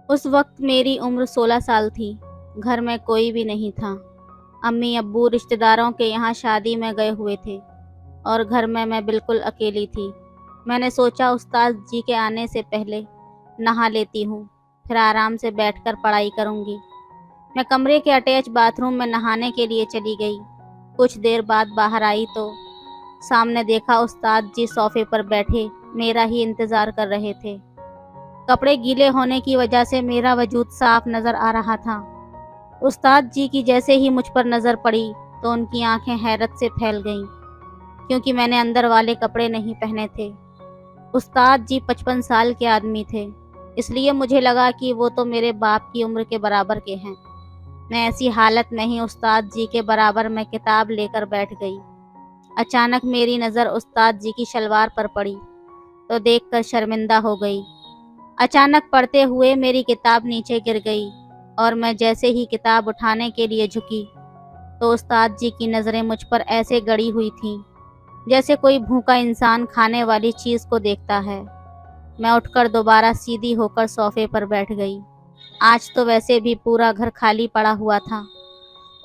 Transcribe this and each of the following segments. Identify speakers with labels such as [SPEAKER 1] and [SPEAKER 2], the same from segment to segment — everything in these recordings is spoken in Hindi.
[SPEAKER 1] उस वक्त मेरी उम्र 16 साल थी। घर में कोई भी नहीं था। अम्मी अब्बू रिश्तेदारों के यहाँ शादी में गए हुए थे और घर में मैं बिल्कुल अकेली थी। मैंने सोचा उस्ताद जी के आने से पहले नहा लेती हूँ, फिर आराम से बैठकर पढ़ाई करूँगी। मैं कमरे के अटैच बाथरूम में नहाने के लिए चली गई। कुछ देर बाद बाहर आई तो सामने देखा उस्ताद जी सोफे पर बैठे मेरा ही इंतज़ार कर रहे थे। कपड़े गीले होने की वजह से मेरा वजूद साफ नज़र आ रहा था। उस्ताद जी की जैसे ही मुझ पर नज़र पड़ी तो उनकी आंखें हैरत से फैल गईं, क्योंकि मैंने अंदर वाले कपड़े नहीं पहने थे। उस्ताद जी 55 साल के आदमी थे, इसलिए मुझे लगा कि वो तो मेरे बाप की उम्र के बराबर के हैं। मैं ऐसी हालत में ही उस्ताद जी के बराबर में किताब लेकर बैठ गई। अचानक मेरी नज़र उस्ताद जी की शलवार पर पड़ी तो देखकर शर्मिंदा हो गई। अचानक पढ़ते हुए मेरी किताब नीचे गिर गई और मैं जैसे ही किताब उठाने के लिए झुकी तो उस्ताद जी की नज़रें मुझ पर ऐसे गड़ी हुई थीं जैसे कोई भूखा इंसान खाने वाली चीज़ को देखता है। मैं उठकर दोबारा सीधी होकर सोफे पर बैठ गई। आज तो वैसे भी पूरा घर खाली पड़ा हुआ था।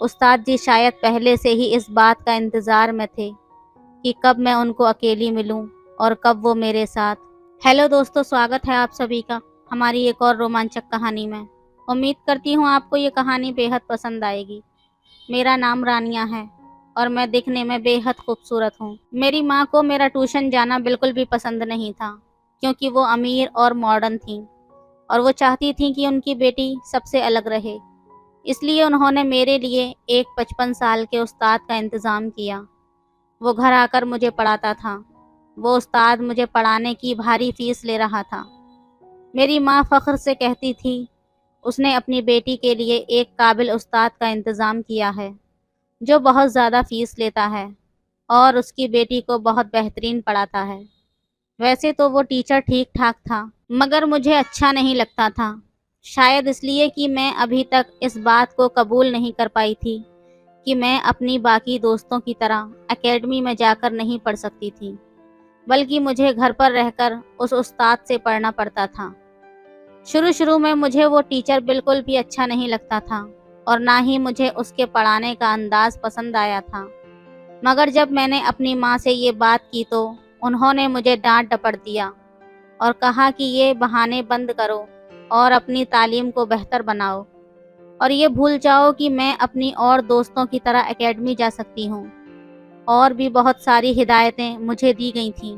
[SPEAKER 1] उस्ताद जी शायद पहले से ही इस बात का इंतज़ार में थे कि कब मैं उनको अकेली मिलूं और कब वो मेरे साथ। हेलो दोस्तों, स्वागत है आप सभी का हमारी एक और रोमांचक कहानी में। उम्मीद करती हूँ आपको ये कहानी बेहद पसंद आएगी। मेरा नाम रानिया है और मैं दिखने में बेहद खूबसूरत हूँ। मेरी माँ को मेरा ट्यूशन जाना बिल्कुल भी पसंद नहीं था, क्योंकि वो अमीर और मॉडर्न थी और वो चाहती थी कि उनकी बेटी सबसे अलग रहे। इसलिए उन्होंने मेरे लिए एक 55 साल के उस्ताद का इंतज़ाम किया। वो घर आकर मुझे पढ़ाता था। वो उस्ताद मुझे पढ़ाने की भारी फीस ले रहा था। मेरी माँ फ़ख्र से कहती थी, उसने अपनी बेटी के लिए एक काबिल उस्ताद का इंतज़ाम किया है जो बहुत ज़्यादा फ़ीस लेता है और उसकी बेटी को बहुत बेहतरीन पढ़ाता है। वैसे तो वो टीचर ठीक ठाक था, मगर मुझे अच्छा नहीं लगता था। शायद इसलिए कि मैं अभी तक इस बात को कबूल नहीं कर पाई थी कि मैं अपनी बाकी दोस्तों की तरह एकेडमी में जाकर नहीं पढ़ सकती थी, बल्कि मुझे घर पर रहकर उस उस्ताद से पढ़ना पड़ता था। शुरू शुरू में मुझे वो टीचर बिल्कुल भी अच्छा नहीं लगता था और ना ही मुझे उसके पढ़ाने का अंदाज पसंद आया था। मगर जब मैंने अपनी माँ से ये बात की तो उन्होंने मुझे डांट डपट दिया और कहा कि ये बहाने बंद करो और अपनी तालीम को बेहतर बनाओ और ये भूल जाओ कि मैं अपनी और दोस्तों की तरह एकेडमी जा सकती हूँ। और भी बहुत सारी हिदायतें मुझे दी गई थीं।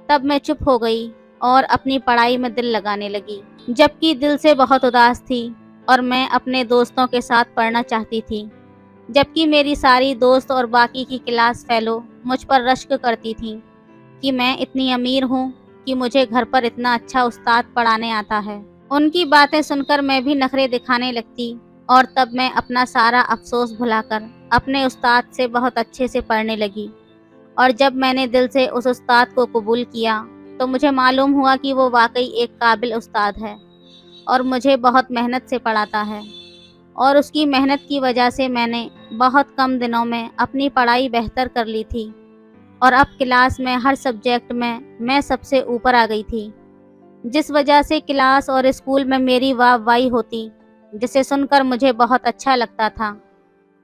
[SPEAKER 1] तब मैं चुप हो गई और अपनी पढ़ाई में दिल लगाने लगी, जबकि दिल से बहुत उदास थी और मैं अपने दोस्तों के साथ पढ़ना चाहती थी। जबकि मेरी सारी दोस्त और बाकी की क्लास फेलो मुझ पर रश्क करती थीं कि मैं इतनी अमीर हूँ कि मुझे घर पर इतना अच्छा उस्ताद पढ़ाने आता है। उनकी बातें सुनकर मैं भी नखरे दिखाने लगती और तब मैं अपना सारा अफसोस भुलाकर अपने उस्ताद से बहुत अच्छे से पढ़ने लगी। और जब मैंने दिल से उस उस्ताद को कबूल किया तो मुझे मालूम हुआ कि वो वाकई एक काबिल उस्ताद है और मुझे बहुत मेहनत से पढ़ाता है। और उसकी मेहनत की वजह से मैंने बहुत कम दिनों में अपनी पढ़ाई बेहतर कर ली थी और अब क्लास में हर सब्जेक्ट में मैं सबसे ऊपर आ गई थी, जिस वजह से क्लास और स्कूल में मेरी वाहवाही होती, जिसे सुनकर मुझे बहुत अच्छा लगता था।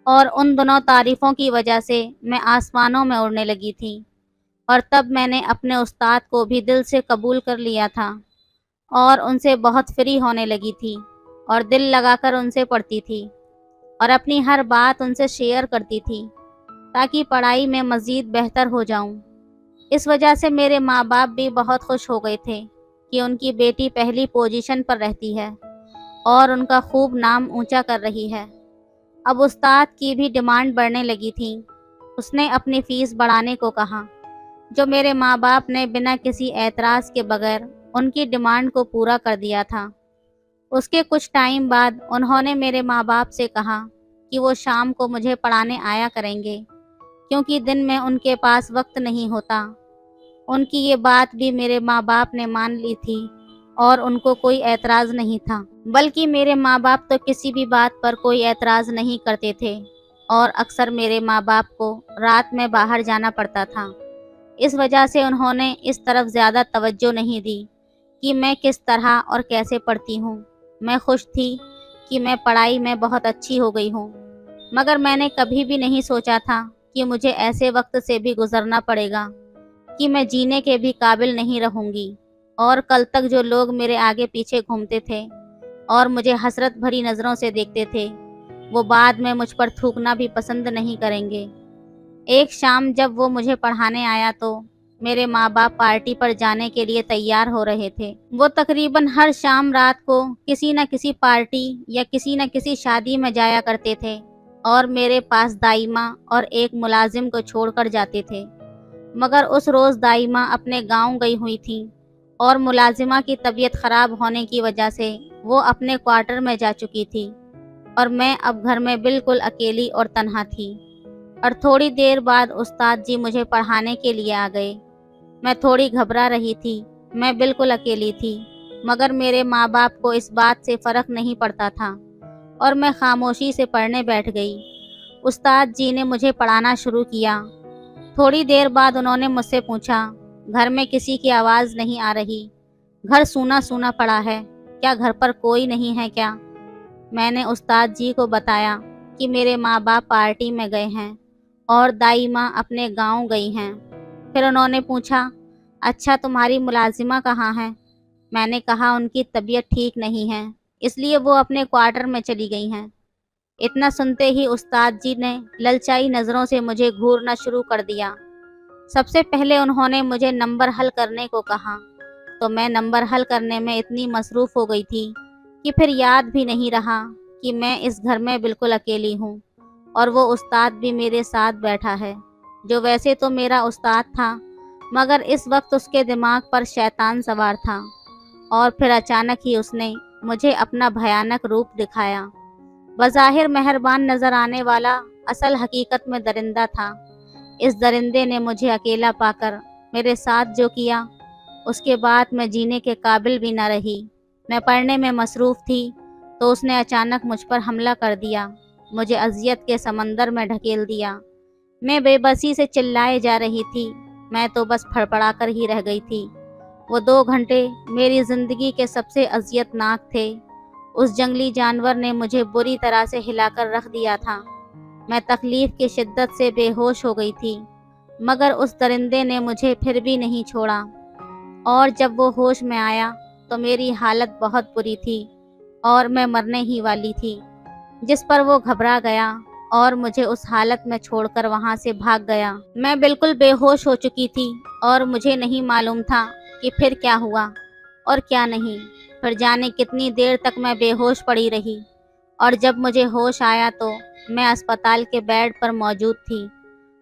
[SPEAKER 1] और उन दोनों तारीफ़ों की वजह से मैं आसमानों में उड़ने लगी थी। और तब मैंने अपने उस्ताद को भी दिल से कबूल कर लिया था और उनसे बहुत फ्री होने लगी थी और दिल लगाकर उनसे पढ़ती थी और अपनी हर बात उनसे शेयर करती थी ताकि पढ़ाई में मज़ीद बेहतर हो जाऊं। इस वजह से मेरे माँ बाप भी बहुत खुश हो गए थे कि उनकी बेटी पहली पोजीशन पर रहती है और उनका खूब नाम ऊंचा कर रही है। अब उस्ताद की भी डिमांड बढ़ने लगी थी। उसने अपनी फ़ीस बढ़ाने को कहा, जो मेरे माँ बाप ने बिना किसी एतराज़ के बगैर उनकी डिमांड को पूरा कर दिया था। उसके कुछ टाइम बाद उन्होंने मेरे माँ बाप से कहा कि वो शाम को मुझे पढ़ाने आया करेंगे, क्योंकि दिन में उनके पास वक्त नहीं होता। उनकी ये बात भी मेरे माँ बाप ने मान ली थी और उनको कोई एतराज़ नहीं था, बल्कि मेरे माँ बाप तो किसी भी बात पर कोई एतराज़ नहीं करते थे और अक्सर मेरे माँ बाप को रात में बाहर जाना पड़ता था। इस वजह से उन्होंने इस तरफ ज़्यादा तवज्जो नहीं दी कि मैं किस तरह और कैसे पढ़ती हूँ। मैं खुश थी कि मैं पढ़ाई में बहुत अच्छी हो गई हूँ, मगर मैंने कभी भी नहीं सोचा था कि मुझे ऐसे वक्त से भी गुजरना पड़ेगा कि मैं जीने के भी काबिल नहीं रहूँगी, और कल तक जो लोग मेरे आगे पीछे घूमते थे और मुझे हसरत भरी नज़रों से देखते थे, वो बाद में मुझ पर थूकना भी पसंद नहीं करेंगे। एक शाम जब वो मुझे पढ़ाने आया तो मेरे माँ-बाप पार्टी पर जाने के लिए तैयार हो रहे थे। वो तकरीबन हर शाम रात को किसी न किसी पार्टी या किसी न किसी शादी में जाया करते थे और मेरे पास दाइमा और एक मुलाजिम को छोड़कर जाते थे। मगर उस रोज़ दाइमा अपने गाँव गई हुई थी और मुलाजिमा की तबीयत ख़राब होने की वजह से वो अपने क्वार्टर में जा चुकी थी और मैं अब घर में बिल्कुल अकेली और तन्हा थी। और थोड़ी देर बाद उस्ताद जी मुझे पढ़ाने के लिए आ गए। मैं थोड़ी घबरा रही थी, मैं बिल्कुल अकेली थी, मगर मेरे माँ-बाप को इस बात से फ़र्क नहीं पड़ता था और मैं खामोशी से पढ़ने बैठ गई। उस्ताद जी ने मुझे पढ़ाना शुरू किया। थोड़ी देर बाद उन्होंने मुझसे पूछा, घर में किसी की आवाज़ नहीं आ रही, घर सूना-सूना पड़ा है, क्या घर पर कोई नहीं है क्या? मैंने उस्ताद जी को बताया कि मेरे माँ-बाप पार्टी में गए हैं और दाई माँ अपने गाँव गई हैं। फिर उन्होंने पूछा, अच्छा तुम्हारी मुलाजिमा कहाँ है? मैंने कहा उनकी तबीयत ठीक नहीं है, इसलिए वो अपने क्वार्टर में चली गई हैं। इतना सुनते ही उस्ताद जी ने ललचाई नज़रों से मुझे घूरना शुरू कर दिया। सबसे पहले उन्होंने मुझे नंबर हल करने को कहा, तो मैं नंबर हल करने में इतनी मसरूफ़ हो गई थी कि फिर याद भी नहीं रहा कि मैं इस घर में बिल्कुल अकेली हूँ और वो उस्ताद भी मेरे साथ बैठा है, जो वैसे तो मेरा उस्ताद था, मगर इस वक्त उसके दिमाग पर शैतान सवार था। और फिर अचानक ही उसने मुझे अपना भयानक रूप दिखाया। बज़ाहिर मेहरबान नज़र आने वाला असल हकीकत में दरिंदा था। इस दरिंदे ने मुझे अकेला पाकर मेरे साथ जो किया, उसके बाद मैं जीने के काबिल भी न रही। मैं पढ़ने में मसरूफ़ थी तो उसने अचानक मुझ पर हमला कर दिया, मुझे अज़ियत के समंदर में ढकेल दिया। मैं बेबसी से चिल्लाए जा रही थी, मैं तो बस फड़फड़ा कर ही रह गई थी। वो 2 घंटे मेरी ज़िंदगी के सबसे अज़ियतनाक थे। उस जंगली जानवर ने मुझे बुरी तरह से हिलाकर रख दिया था। मैं तकलीफ़ की शिद्दत से बेहोश हो गई थी, मगर उस दरिंदे ने मुझे फिर भी नहीं छोड़ा। और जब वो होश में आया तो मेरी हालत बहुत बुरी थी और मैं मरने ही वाली थी, जिस पर वो घबरा गया और मुझे उस हालत में छोड़कर वहाँ से भाग गया। मैं बिल्कुल बेहोश हो चुकी थी और मुझे नहीं मालूम था कि फिर क्या हुआ और क्या नहीं। फिर जाने कितनी देर तक मैं बेहोश पड़ी रही और जब मुझे होश आया तो मैं अस्पताल के बेड पर मौजूद थी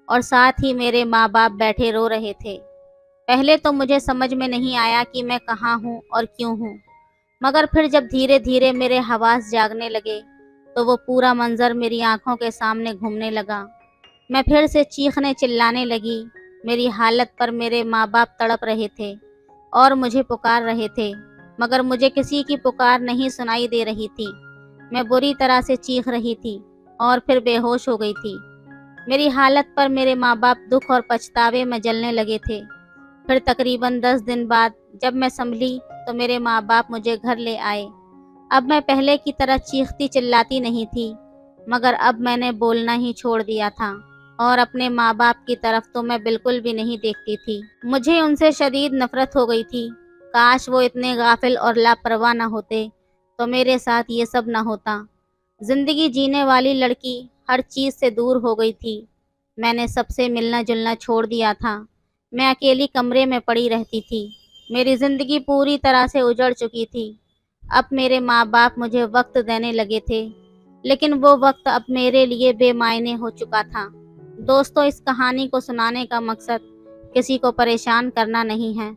[SPEAKER 1] और साथ ही मेरे माँ-बाप बैठे रो रहे थे। पहले तो मुझे समझ में नहीं आया कि मैं कहाँ हूँ और क्यों हूँ, मगर फिर जब धीरे-धीरे मेरे हवास जागने लगे तो वो पूरा मंज़र मेरी आँखों के सामने घूमने लगा। मैं फिर से चीखने चिल्लाने लगी। मेरी हालत पर मेरे माँ-बाप तड़प रहे थे और मुझे पुकार रहे थे, मगर मुझे किसी की पुकार नहीं सुनाई दे रही थी। मैं बुरी तरह से चीख रही थी और फिर बेहोश हो गई थी। मेरी हालत पर मेरे माँ-बाप दुख और पछतावे में जलने लगे थे। फिर तकरीबन 10 दिन बाद जब मैं संभली तो मेरे माँ-बाप मुझे घर ले आए। अब मैं पहले की तरह चीखती चिल्लाती नहीं थी, मगर अब मैंने बोलना ही छोड़ दिया था और अपने माँ-बाप की तरफ तो मैं बिल्कुल भी नहीं देखती थी। मुझे उनसे शदीद नफ़रत हो गई थी। काश वो इतने गाफिल और लापरवाह न होते तो मेरे साथ ये सब न होता। ज़िंदगी जीने वाली लड़की हर चीज़ से दूर हो गई थी। मैंने सबसे मिलना-जुलना छोड़ दिया था। मैं अकेली कमरे में पड़ी रहती थी। मेरी ज़िंदगी पूरी तरह से उजड़ चुकी थी। अब मेरे माँ-बाप मुझे वक़्त देने लगे थे, लेकिन वो वक़्त अब मेरे लिए बेमायने हो चुका था। दोस्तों, इस कहानी को सुनाने का मकसद किसी को परेशान करना नहीं है,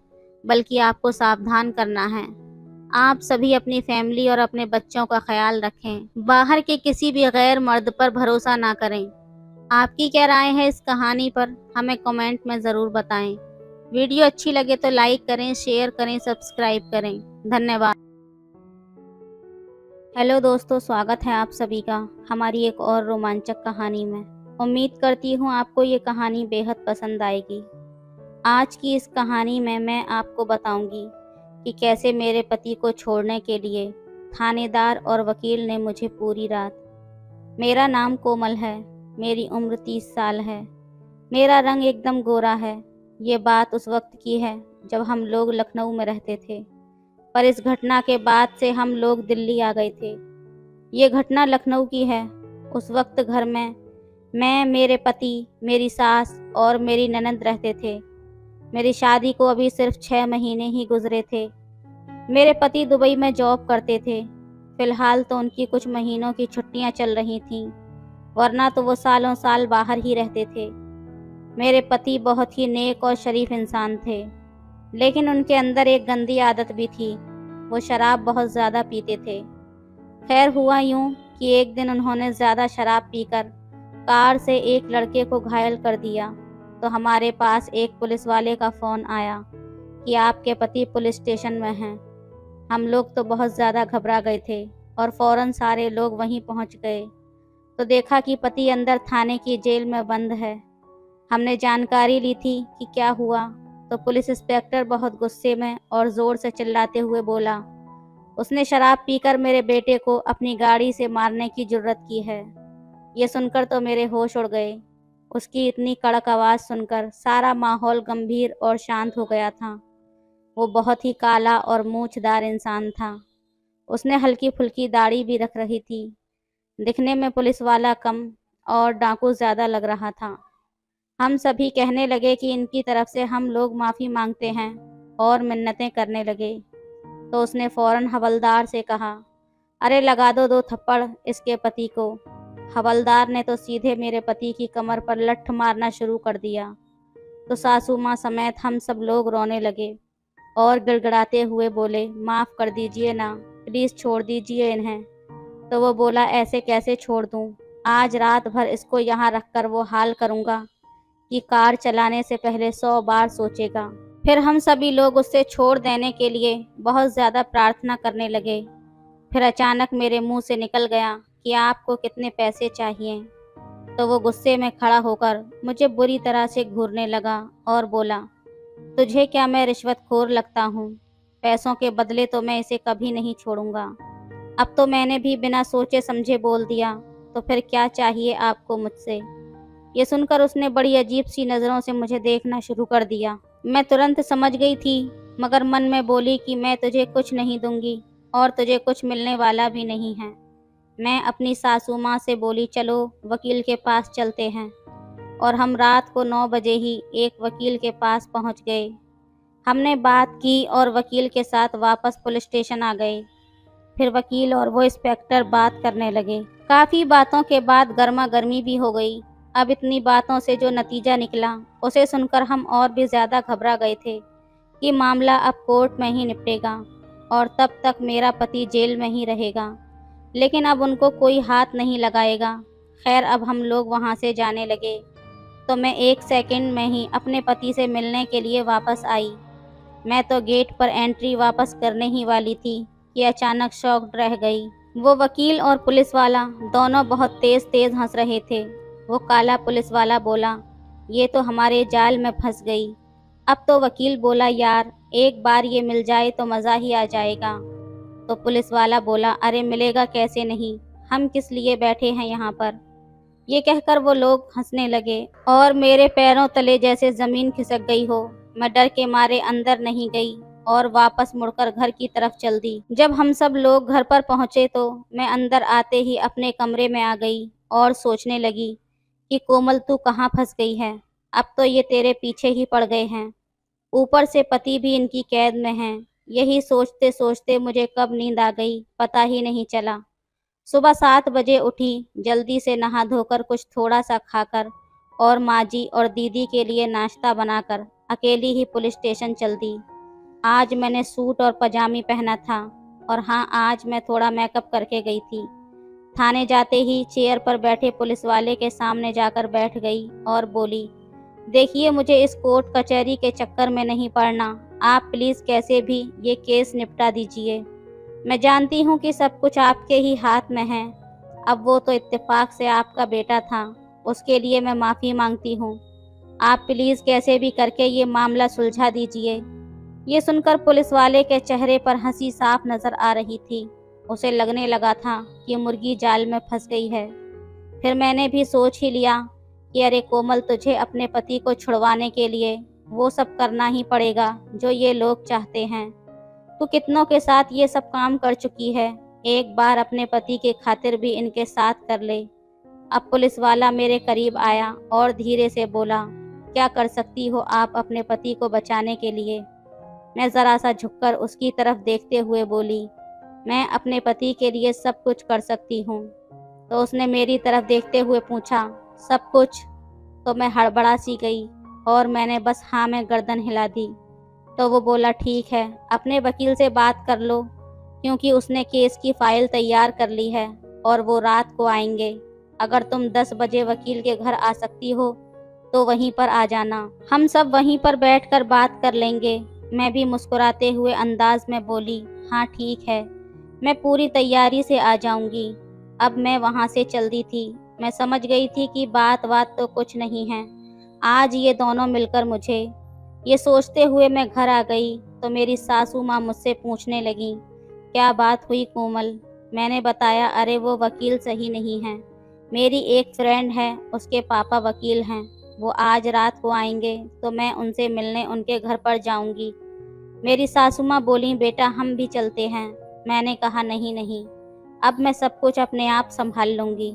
[SPEAKER 1] बल्कि आपको सावधान करना है। आप सभी अपनी फैमिली और अपने बच्चों का ख्याल रखें। बाहर के किसी भी गैर मर्द पर भरोसा ना करें। आपकी क्या राय है इस कहानी पर? हमें कमेंट में ज़रूर बताएं। वीडियो अच्छी लगे तो लाइक करें, शेयर करें, सब्सक्राइब करें। धन्यवाद। हेलो दोस्तों, स्वागत है आप सभी का हमारी एक और रोमांचक कहानी में। उम्मीद करती हूँ आपको ये कहानी बेहद पसंद आएगी। आज की इस कहानी में मैं आपको बताऊंगी कि कैसे मेरे पति को छोड़ने के लिए थानेदार और वकील ने मुझे पूरी रात। मेरा नाम कोमल है, मेरी उम्र 30 साल है, मेरा रंग एकदम गोरा है। ये बात उस वक्त की है जब हम लोग लखनऊ में रहते थे, पर इस घटना के बाद से हम लोग दिल्ली आ गए थे। ये घटना लखनऊ की है। उस वक्त घर में मैं, मेरे पति, मेरी सास और मेरी ननद रहते थे। मेरी शादी को अभी सिर्फ 6 महीने ही गुजरे थे। मेरे पति दुबई में जॉब करते थे। फिलहाल तो उनकी कुछ महीनों की छुट्टियां चल रही थीं, वरना तो वो सालों साल बाहर ही रहते थे। मेरे पति बहुत ही नेक और शरीफ इंसान थे, लेकिन उनके अंदर एक गंदी आदत भी थी। वो शराब बहुत ज़्यादा पीते थे। खैर हुआ यूं कि एक दिन उन्होंने ज़्यादा शराब पीकर कार से एक लड़के को घायल कर दिया, तो हमारे पास एक पुलिस वाले का फ़ोन आया कि आपके पति पुलिस स्टेशन में हैं। हम लोग तो बहुत ज़्यादा घबरा गए थे और फ़ौरन सारे लोग वहीं पहुंच गए, तो देखा कि पति अंदर थाने की जेल में बंद है। हमने जानकारी ली थी कि क्या हुआ, तो पुलिस इंस्पेक्टर बहुत गुस्से में और ज़ोर से चिल्लाते हुए बोला, उसने शराब पीकर मेरे बेटे को अपनी गाड़ी से मारने की जुर्रत की है। ये सुनकर तो मेरे होश उड़ गए। उसकी इतनी कड़क आवाज़ सुनकर सारा माहौल गंभीर और शांत हो गया था। वो बहुत ही काला और मूंछदार इंसान था। उसने हल्की फुल्की दाढ़ी भी रख रही थी। दिखने में पुलिस वाला कम और डाकू ज़्यादा लग रहा था। हम सभी कहने लगे कि इनकी तरफ से हम लोग माफ़ी मांगते हैं और मिन्नतें करने लगे। तो उसने फ़ौरन हवलदार से कहा, अरे लगा दो 2 थप्पड़ इसके पति को। हवलदार ने तो सीधे मेरे पति की कमर पर लठ मारना शुरू कर दिया। तो सासू माँ समेत हम सब लोग रोने लगे और गिड़गिड़ाते हुए बोले, माफ़ कर दीजिए ना, प्लीज़ छोड़ दीजिए इन्हें। तो वो बोला, ऐसे कैसे छोड़ दूँ, आज रात भर इसको यहाँ रखकर वो हाल करूँगा कि कार चलाने से पहले 100 बार सोचेगा। फिर हम सभी लोग उससे छोड़ देने के लिए बहुत ज़्यादा प्रार्थना करने लगे। फिर अचानक मेरे मुंह से निकल गया कि आपको कितने पैसे चाहिए। तो वो गुस्से में खड़ा होकर मुझे बुरी तरह से घूरने लगा और बोला, तुझे क्या मैं रिश्वतखोर लगता हूँ? पैसों के बदले तो मैं इसे कभी नहीं छोड़ूंगा। अब तो मैंने भी बिना सोचे समझे बोल दिया, तो फिर क्या चाहिए आपको मुझसे? ये सुनकर उसने बड़ी अजीब सी नज़रों से मुझे देखना शुरू कर दिया। मैं तुरंत समझ गई थी, मगर मन में बोली कि मैं तुझे कुछ नहीं दूंगी और तुझे कुछ मिलने वाला भी नहीं है। मैं अपनी सासू माँ से बोली, चलो वकील के पास चलते हैं, और हम रात को 9 बजे ही एक वकील के पास पहुँच गए। हमने बात की और वकील के साथ वापस पुलिस स्टेशन आ गए। फिर वकील और वो इंस्पेक्टर बात करने लगे। काफ़ी बातों के बाद गर्मा गर्मी भी हो गई। अब इतनी बातों से जो नतीजा निकला, उसे सुनकर हम और भी ज़्यादा घबरा गए थे कि मामला अब कोर्ट में ही निपटेगा और तब तक मेरा पति जेल में ही रहेगा, लेकिन अब उनको कोई हाथ नहीं लगाएगा। खैर अब हम लोग वहाँ से जाने लगे, तो मैं 1 सेकंड में ही अपने पति से मिलने के लिए वापस आई। मैं तो गेट पर एंट्री वापस करने ही वाली थी कि अचानक शॉक्ड रह गई। वो वकील और पुलिस वाला दोनों बहुत तेज तेज हंस रहे थे। वो काला पुलिस वाला बोला, ये तो हमारे जाल में फंस गई। अब तो वकील बोला, यार एक बार ये मिल जाए तो मज़ा ही आ जाएगा। तो पुलिस वाला बोला, अरे मिलेगा कैसे नहीं, हम किस लिए बैठे हैं यहाँ पर। ये कहकर वो लोग हंसने लगे और मेरे पैरों तले जैसे ज़मीन खिसक गई हो। मैं डर के मारे अंदर नहीं गई और वापस मुड़कर घर की तरफ चल दी। जब हम सब लोग घर पर पहुँचे तो मैं अंदर आते ही अपने कमरे में आ गई और सोचने लगी कि कोमल तू कहाँ फंस गई है, अब तो ये तेरे पीछे ही पड़ गए हैं, ऊपर से पति भी इनकी कैद में है। यही सोचते सोचते मुझे कब नींद आ गई पता ही नहीं चला। सुबह 7 बजे उठी, जल्दी से नहा धोकर कुछ थोड़ा सा खाकर और माँ जी और दीदी के लिए नाश्ता बनाकर अकेली ही पुलिस स्टेशन चल दी। आज मैंने सूट और पजामी पहना था, और हाँ आज मैं थोड़ा मेकअप करके गई थी। थाने जाते ही चेयर पर बैठे पुलिस वाले के सामने जाकर बैठ गई और बोली, देखिए मुझे इस कोर्ट कचहरी के चक्कर में नहीं पड़ना, आप प्लीज़ कैसे भी ये केस निपटा दीजिए। मैं जानती हूँ कि सब कुछ आपके ही हाथ में है। अब वो तो इत्तेफाक से आपका बेटा था, उसके लिए मैं माफ़ी मांगती हूँ। आप प्लीज़ कैसे भी करके ये मामला सुलझा दीजिए। ये सुनकर पुलिस वाले के चेहरे पर हंसी साफ नज़र आ रही थी। उसे लगने लगा था कि मुर्गी जाल में फंस गई है। फिर मैंने भी सोच ही लिया कि अरे कोमल, तुझे अपने पति को छुड़वाने के लिए वो सब करना ही पड़ेगा जो ये लोग चाहते हैं। तू कितनों के साथ ये सब काम कर चुकी है, एक बार अपने पति के खातिर भी इनके साथ कर ले। अब पुलिस वाला मेरे करीब आया और धीरे से बोला, क्या कर सकती हो आप अपने पति को बचाने के लिए? मैं ज़रा सा झुककर उसकी तरफ देखते हुए बोली, मैं अपने पति के लिए सब कुछ कर सकती हूँ। तो उसने मेरी तरफ देखते हुए पूछा, सब कुछ? तो मैं हड़बड़ा सी गई और मैंने बस हाँ में गर्दन हिला दी। तो वो बोला, ठीक है, अपने वकील से बात कर लो, क्योंकि उसने केस की फाइल तैयार कर ली है और वो रात को आएंगे। अगर तुम 10 बजे वकील के घर आ सकती हो तो वहीं पर आ जाना, हम सब वहीं पर बैठकर बात कर लेंगे। मैं भी मुस्कुराते हुए अंदाज में बोली, हाँ ठीक है, मैं पूरी तैयारी से आ जाऊंगी। अब मैं वहाँ से चल दी थी। मैं समझ गई थी कि बात तो कुछ नहीं है, आज ये दोनों मिलकर मुझे। ये सोचते हुए मैं घर आ गई तो मेरी सासू माँ मुझसे पूछने लगी, क्या बात हुई कोमल? मैंने बताया, अरे वो वकील सही नहीं है, मेरी एक फ्रेंड है, उसके पापा वकील हैं, वो आज रात को आएंगे तो मैं उनसे मिलने उनके घर पर जाऊंगी। मेरी सासू माँ बोली, बेटा हम भी चलते हैं। मैंने कहा, नहीं नहीं, अब मैं सब कुछ अपने आप संभाल लूंगी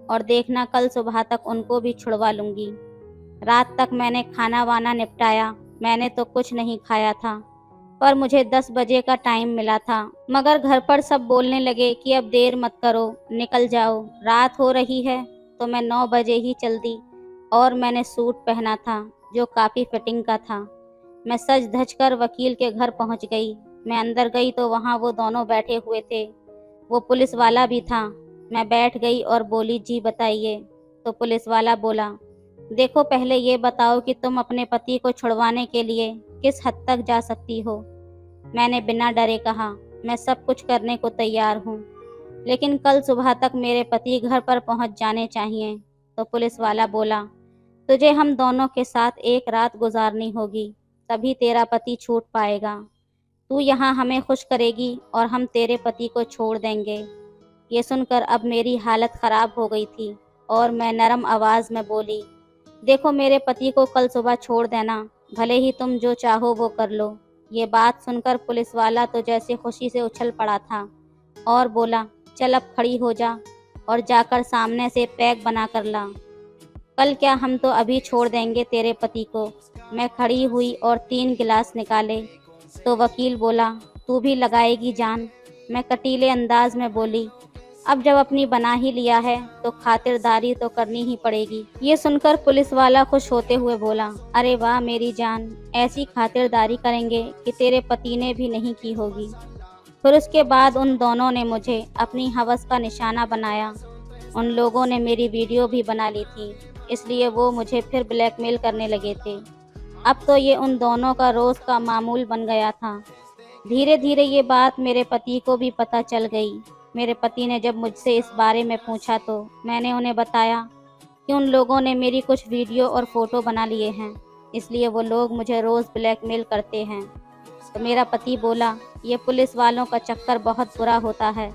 [SPEAKER 1] और देखना कल सुबह तक उनको भी छुड़वा लूंगी। रात तक मैंने खाना वाना निपटाया। मैंने तो कुछ नहीं खाया था, पर मुझे 10 बजे का टाइम मिला था, मगर घर पर सब बोलने लगे कि अब देर मत करो, निकल जाओ, रात हो रही है। तो मैं 9 बजे ही चल दी और मैंने सूट पहना था जो काफ़ी फिटिंग का था। मैं सज धज कर वकील के घर पहुंच गई। मैं अंदर गई तो वहां वो दोनों बैठे हुए थे, वो पुलिस वाला भी था। मैं बैठ गई और बोली, जी बताइए। तो पुलिस वाला बोला, देखो पहले ये बताओ कि तुम अपने पति को छुड़वाने के लिए किस हद तक जा सकती हो? मैंने बिना डरे कहा, मैं सब कुछ करने को तैयार हूँ, लेकिन कल सुबह तक मेरे पति घर पर पहुँच जाने चाहिए। तो पुलिस वाला बोला, तुझे हम दोनों के साथ एक रात गुजारनी होगी, तभी तेरा पति छूट पाएगा। तू यहाँ हमें खुश करेगी और हम तेरे पति को छोड़ देंगे। ये सुनकर अब मेरी हालत ख़राब हो गई थी और मैं नरम आवाज़ में बोली, देखो मेरे पति को कल सुबह छोड़ देना, भले ही तुम जो चाहो वो कर लो। ये बात सुनकर पुलिस वाला तो जैसे खुशी से उछल पड़ा था और बोला, चल अब खड़ी हो जा और जाकर सामने से पैक बना कर ला। कल क्या, हम तो अभी छोड़ देंगे तेरे पति को। मैं खड़ी हुई और 3 गिलास निकाले तो वकील बोला, तू भी लगाएगी जान? मैं कटीले अंदाज में बोली, अब जब अपनी बना ही लिया है तो खातिरदारी तो करनी ही पड़ेगी। ये सुनकर पुलिस वाला खुश होते हुए बोला, अरे वाह मेरी जान, ऐसी खातिरदारी करेंगे कि तेरे पति ने भी नहीं की होगी। फिर उसके बाद उन दोनों ने मुझे अपनी हवस का निशाना बनाया। उन लोगों ने मेरी वीडियो भी बना ली थी, इसलिए वो मुझे फिर ब्लैकमेल करने लगे थे। अब तो ये उन दोनों का रोज़ का मामूल बन गया था। धीरे धीरे ये बात मेरे पति को भी पता चल गई। मेरे पति ने जब मुझसे इस बारे में पूछा तो मैंने उन्हें बताया कि उन लोगों ने मेरी कुछ वीडियो और फ़ोटो बना लिए हैं, इसलिए वो लोग मुझे रोज़ ब्लैकमेल करते हैं। तो मेरा पति बोला, ये पुलिस वालों का चक्कर बहुत बुरा होता है,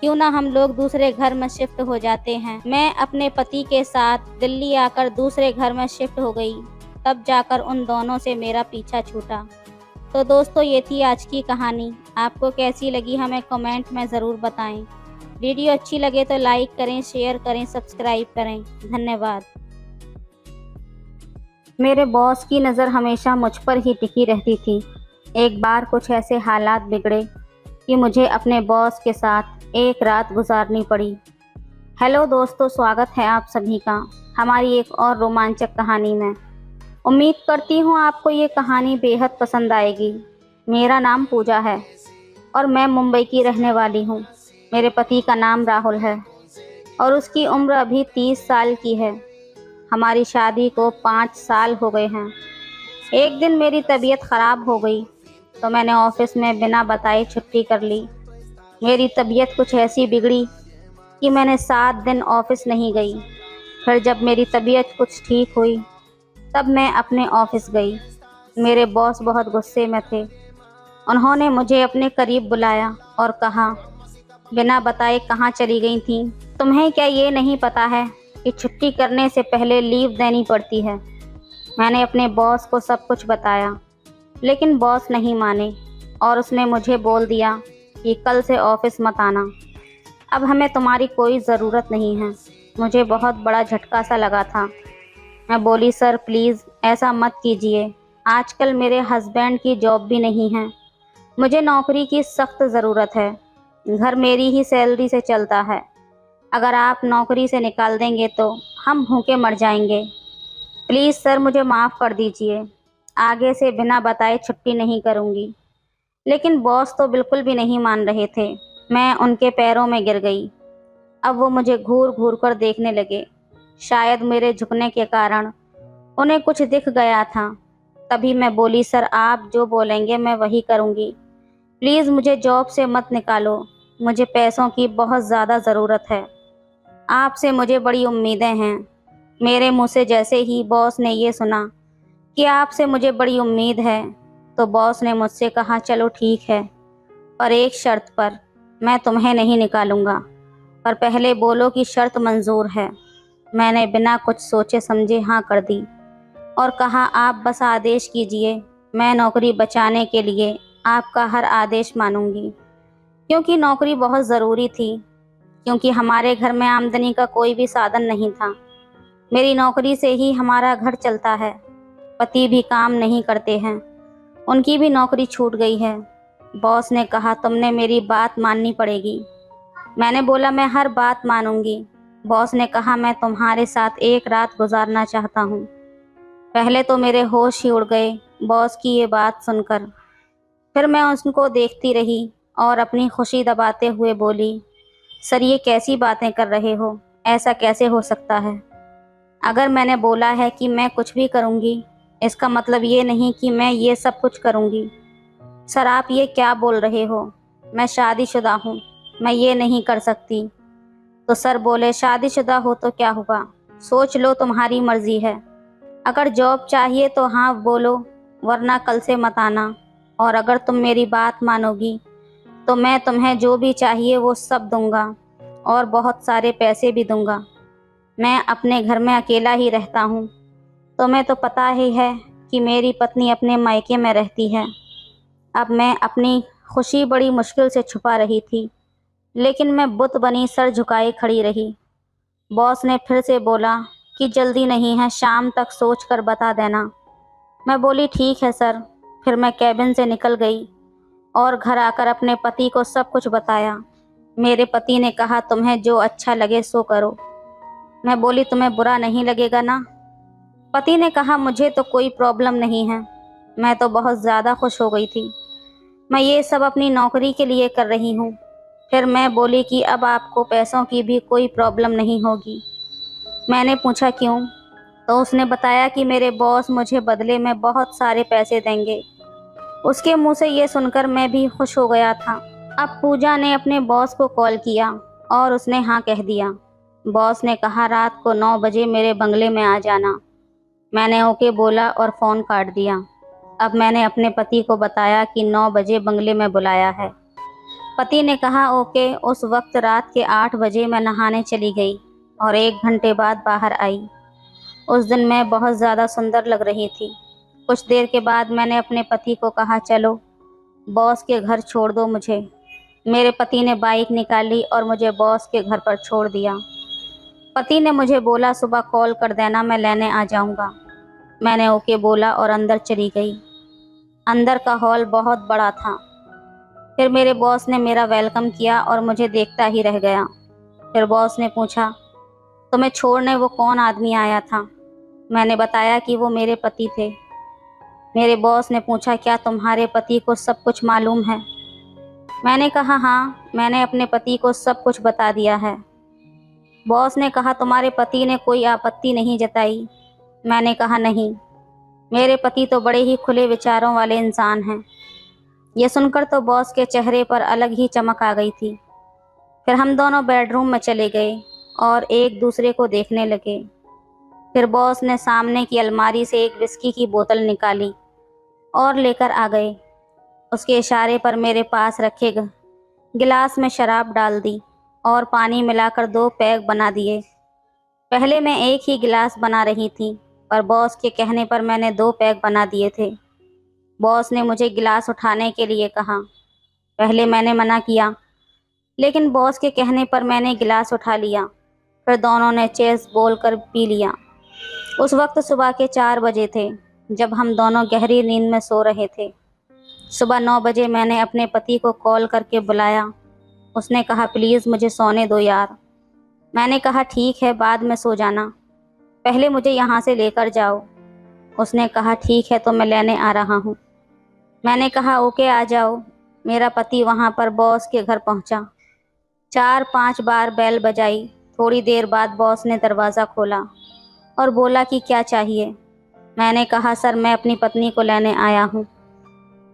[SPEAKER 1] क्यों ना हम लोग दूसरे घर में शिफ्ट हो जाते हैं। मैं अपने पति के साथ दिल्ली आकर दूसरे घर में शिफ्ट हो गई, तब जाकर उन दोनों से मेरा पीछा छूटा। तो दोस्तों, ये थी आज की कहानी। आपको कैसी लगी हमें कमेंट में ज़रूर बताएं। वीडियो अच्छी लगे तो लाइक करें, शेयर करें, सब्सक्राइब करें। धन्यवाद। मेरे बॉस की नज़र हमेशा मुझ पर ही टिकी रहती थी। एक बार कुछ ऐसे हालात बिगड़े कि मुझे अपने बॉस के साथ एक रात गुजारनी पड़ी। हेलो दोस्तों, स्वागत है आप सभी का हमारी एक और रोमांचक कहानी में। उम्मीद करती हूँ आपको ये कहानी बेहद पसंद आएगी। मेरा नाम पूजा है और मैं मुंबई की रहने वाली हूँ। मेरे पति का नाम राहुल है और उसकी उम्र अभी 30 साल की है। हमारी शादी को 5 साल हो गए हैं। एक दिन मेरी तबीयत ख़राब हो गई तो मैंने ऑफिस में बिना बताए छुट्टी कर ली। मेरी तबीयत कुछ ऐसी बिगड़ी कि मैंने 7 दिन ऑफिस नहीं गई। फिर जब मेरी तबीयत कुछ ठीक हुई तब मैं अपने ऑफिस गई। मेरे बॉस बहुत गुस्से में थे। उन्होंने मुझे अपने करीब बुलाया और कहा, बिना बताए कहाँ चली गई थीं? तुम्हें क्या ये नहीं पता है कि छुट्टी करने से पहले लीव देनी पड़ती है? मैंने अपने बॉस को सब कुछ बताया, लेकिन बॉस नहीं माने और उसने मुझे बोल दिया कि कल से ऑफिस मत आना। अब हमें तुम्हारी कोई ज़रूरत नहीं है। मुझे बहुत बड़ा झटका सा लगा था। मैं बोली, सर प्लीज़ ऐसा मत कीजिए। आजकल मेरे हस्बैंड की जॉब भी नहीं है। मुझे नौकरी की सख्त ज़रूरत है। घर मेरी ही सैलरी से चलता है। अगर आप नौकरी से निकाल देंगे तो हम भूखे मर जाएंगे। प्लीज़ सर मुझे माफ़ कर दीजिए। आगे से बिना बताए छुट्टी नहीं करूँगी। लेकिन बॉस तो बिल्कुल भी नहीं मान रहे थे। मैं उनके पैरों में गिर गई। अब वो मुझे घूर घूर कर देखने लगे। शायद मेरे झुकने के कारण उन्हें कुछ दिख गया था। तभी मैं बोली, सर आप जो बोलेंगे मैं वही करूँगी। प्लीज़ मुझे जॉब से मत निकालो। मुझे पैसों की बहुत ज़्यादा ज़रूरत है। आपसे मुझे बड़ी उम्मीदें हैं। मेरे मुंह से जैसे ही बॉस ने ये सुना कि आपसे मुझे बड़ी उम्मीद है, तो बॉस ने मुझसे कहा, चलो ठीक है, पर एक शर्त पर। मैं तुम्हें नहीं निकालूंगा, पर पहले बोलो कि शर्त मंजूर है। मैंने बिना कुछ सोचे समझे हाँ कर दी और कहा, आप बस आदेश कीजिए। मैं नौकरी बचाने के लिए आपका हर आदेश मानूंगी, क्योंकि नौकरी बहुत ज़रूरी थी, क्योंकि हमारे घर में आमदनी का कोई भी साधन नहीं था। मेरी नौकरी से ही हमारा घर चलता है। पति भी काम नहीं करते हैं, उनकी भी नौकरी छूट गई है। बॉस ने कहा, तुमने मेरी बात माननी पड़ेगी। मैंने बोला, मैं हर बात मानूंगी। बॉस ने कहा, मैं तुम्हारे साथ एक रात गुजारना चाहता हूँ। पहले तो मेरे होश ही उड़ गए बॉस की ये बात सुनकर। फिर मैं उनको देखती रही और अपनी खुशी दबाते हुए बोली, सर ये कैसी बातें कर रहे हो? ऐसा कैसे हो सकता है? अगर मैंने बोला है कि मैं कुछ भी करूँगी, इसका मतलब ये नहीं कि मैं ये सब कुछ करूँगी। सर आप ये क्या बोल रहे हो? मैं शादीशुदा हूँ, मैं ये नहीं कर सकती। तो सर बोले, शादीशुदा हो तो क्या हुआ? सोच लो, तुम्हारी मर्जी है। अगर जॉब चाहिए तो हाँ बोलो, वरना कल से मत आना। और अगर तुम मेरी बात मानोगी तो मैं तुम्हें जो भी चाहिए वो सब दूंगा और बहुत सारे पैसे भी दूंगा। मैं अपने घर में अकेला ही रहता हूँ। तुम्हें तो पता ही है कि मेरी पत्नी अपने मायके में रहती है। अब मैं अपनी खुशी बड़ी मुश्किल से छुपा रही थी, लेकिन मैं बुत बनी सर झुकाए खड़ी रही। बॉस ने फिर से बोला कि जल्दी नहीं है, शाम तक सोच कर बता देना। मैं बोली, ठीक है सर। फिर मैं कैबिन से निकल गई और घर आकर अपने पति को सब कुछ बताया। मेरे पति ने कहा, तुम्हें जो अच्छा लगे सो करो। मैं बोली, तुम्हें बुरा नहीं लगेगा ना? पति ने कहा, मुझे तो कोई प्रॉब्लम नहीं है। मैं तो बहुत ज़्यादा खुश हो गई थी। मैं ये सब अपनी नौकरी के लिए कर रही हूँ। फिर मैं बोली कि अब आपको पैसों की भी कोई प्रॉब्लम नहीं होगी। मैंने पूछा क्यों? तो उसने बताया कि मेरे बॉस मुझे बदले में बहुत सारे पैसे देंगे। उसके मुंह से ये सुनकर मैं भी खुश हो गया था। अब पूजा ने अपने बॉस को कॉल किया और उसने हाँ कह दिया। बॉस ने कहा, रात को 9 बजे मेरे बंगले में आ जाना। मैंने ओके बोला और फ़ोन काट दिया। अब मैंने अपने पति को बताया कि 9 बजे बंगले में बुलाया है। पति ने कहा ओके। उस वक्त रात के 8 बजे मैं नहाने चली गई और 1 घंटे बाद बाहर आई। उस दिन मैं बहुत ज़्यादा सुंदर लग रही थी। कुछ देर के बाद मैंने अपने पति को कहा, चलो बॉस के घर छोड़ दो मुझे। मेरे पति ने बाइक निकाली और मुझे बॉस के घर पर छोड़ दिया। पति ने मुझे बोला, सुबह कॉल कर देना, मैं लेने आ जाऊंगा। मैंने ओके बोला और अंदर चली गई। अंदर का हॉल बहुत बड़ा था। फिर मेरे बॉस ने मेरा वेलकम किया और मुझे देखता ही रह गया। फिर बॉस ने पूछा, तुम्हें छोड़ने वो कौन आदमी आया था? मैंने बताया कि वो मेरे पति थे। मेरे बॉस ने पूछा, क्या तुम्हारे पति को सब कुछ मालूम है? मैंने कहा, हाँ, मैंने अपने पति को सब कुछ बता दिया है। बॉस ने कहा, तुम्हारे पति ने कोई आपत्ति नहीं जताई? मैंने कहा, नहीं, मेरे पति तो बड़े ही खुले विचारों वाले इंसान हैं। यह सुनकर तो बॉस के चेहरे पर अलग ही चमक आ गई थी। फिर हम दोनों बेडरूम में चले गए और एक दूसरे को देखने लगे। फिर बॉस ने सामने की अलमारी से एक विस्की की बोतल निकाली और लेकर आ गए। उसके इशारे पर मेरे पास रखे गिलास में शराब डाल दी और पानी मिलाकर 2 पैग बना दिए। पहले मैं एक ही गिलास बना रही थी, पर बॉस के कहने पर मैंने 2 पैग बना दिए थे। बॉस ने मुझे गिलास उठाने के लिए कहा। पहले मैंने मना किया, लेकिन बॉस के कहने पर मैंने गिलास उठा लिया। फिर दोनों ने चेस बोलकर पी लिया। उस वक्त सुबह के 4 बजे थे, जब हम दोनों गहरी नींद में सो रहे थे। सुबह 9 बजे मैंने अपने पति को कॉल करके बुलाया। उसने कहा, प्लीज़ मुझे सोने दो यार। मैंने कहा, ठीक है, बाद में सो जाना, पहले मुझे यहाँ से लेकर जाओ। उसने कहा, ठीक है, तो मैं लेने आ रहा हूँ। मैंने कहा, ओके, आ जाओ। मेरा पति वहाँ पर बॉस के घर पहुँचा। 4-5 बार बेल बजाई। थोड़ी देर बाद बॉस ने दरवाज़ा खोला और बोला कि क्या चाहिए। मैंने कहा, सर, मैं अपनी पत्नी को लेने आया हूँ।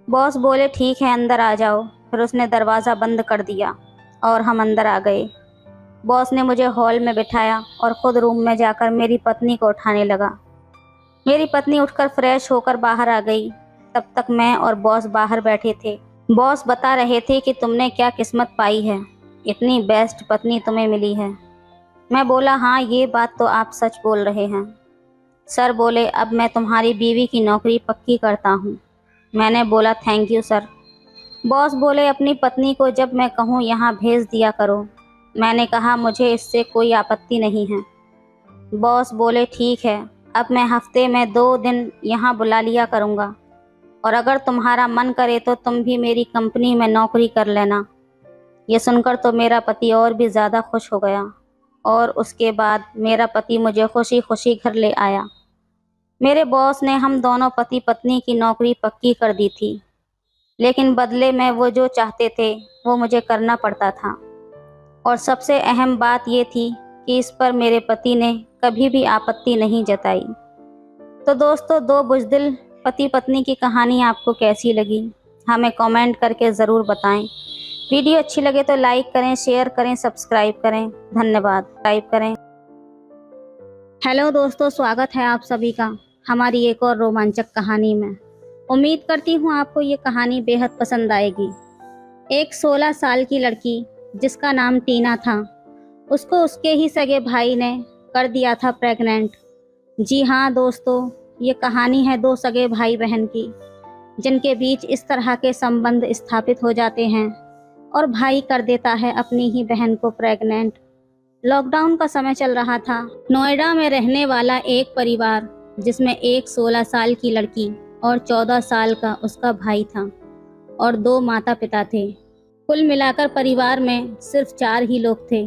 [SPEAKER 1] बॉस बोले, ठीक है, अंदर आ जाओ। फिर उसने दरवाज़ा बंद कर दिया और हम अंदर आ गए। बॉस ने मुझे हॉल में बिठाया और ख़ुद रूम में जाकर मेरी पत्नी को उठाने लगा। मेरी पत्नी उठकर फ्रेश होकर बाहर आ गई। तब तक मैं और बॉस बाहर बैठे थे। बॉस बता रहे थे कि तुमने क्या किस्मत पाई है, इतनी बेस्ट पत्नी तुम्हें मिली है। मैं बोला, हाँ, ये बात तो आप सच बोल रहे हैं। सर बोले, अब मैं तुम्हारी बीवी की नौकरी पक्की करता हूँ। मैंने बोला, थैंक यू सर। बॉस बोले, अपनी पत्नी को जब मैं कहूँ यहाँ भेज दिया करो। मैंने कहा, मुझे इससे कोई आपत्ति नहीं है। बॉस बोले, ठीक है, अब मैं हफ्ते में 2 दिन यहाँ बुला लिया करूँगा, और अगर तुम्हारा मन करे तो तुम भी मेरी कंपनी में नौकरी कर लेना। ये सुनकर तो मेरा पति और भी ज़्यादा खुश हो गया, और उसके बाद मेरा पति मुझे खुशी खुशी घर ले आया। मेरे बॉस ने हम दोनों पति पत्नी की नौकरी पक्की कर दी थी, लेकिन बदले में वो जो चाहते थे वो मुझे करना पड़ता था। और सबसे अहम बात ये थी कि इस पर मेरे पति ने कभी भी आपत्ति नहीं जताई। तो दोस्तों, 2 बुज़दिल पति पत्नी की कहानी आपको कैसी लगी, हमें कमेंट करके ज़रूर बताएं। वीडियो अच्छी लगे तो लाइक करें, शेयर करें, सब्सक्राइब करें। धन्यवाद। सब्सक्राइब करें। हेलो दोस्तों, स्वागत है आप सभी का हमारी एक और रोमांचक कहानी में। उम्मीद करती हूँ आपको ये कहानी बेहद पसंद आएगी। एक 16 साल की लड़की जिसका नाम टीना था, उसको उसके ही सगे भाई ने कर दिया था प्रेग्नेंट। जी हाँ दोस्तों, ये कहानी है 2 सगे भाई बहन की, जिनके बीच इस तरह के संबंध स्थापित हो जाते हैं और भाई कर देता है अपनी ही बहन को प्रेग्नेंट। लॉकडाउन का समय चल रहा था। नोएडा में रहने वाला एक परिवार, जिसमें एक 16 साल की लड़की और 14 साल का उसका भाई था, और 2 माता पिता थे। कुल मिलाकर परिवार में सिर्फ 4 ही लोग थे।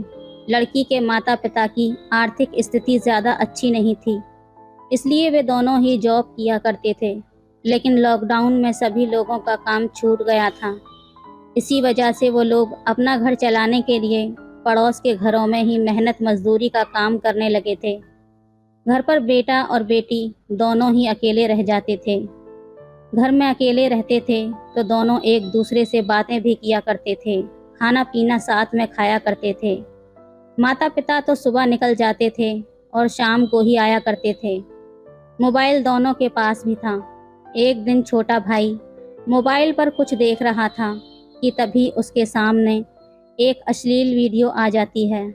[SPEAKER 1] लड़की के माता पिता की आर्थिक स्थिति ज़्यादा अच्छी नहीं थी, इसलिए वे दोनों ही जॉब किया करते थे। लेकिन लॉकडाउन में सभी लोगों का काम छूट गया था। इसी वजह से वो लोग अपना घर चलाने के लिए पड़ोस के घरों में ही मेहनत मजदूरी का काम करने लगे थे। घर पर बेटा और बेटी दोनों ही अकेले रह जाते थे। घर में अकेले रहते थे तो दोनों एक दूसरे से बातें भी किया करते थे, खाना पीना साथ में खाया करते थे। माता पिता तो सुबह निकल जाते थे और शाम को ही आया करते थे। मोबाइल दोनों के पास भी था। एक दिन छोटा भाई मोबाइल पर कुछ देख रहा था कि तभी उसके सामने एक अश्लील वीडियो आ जाती है।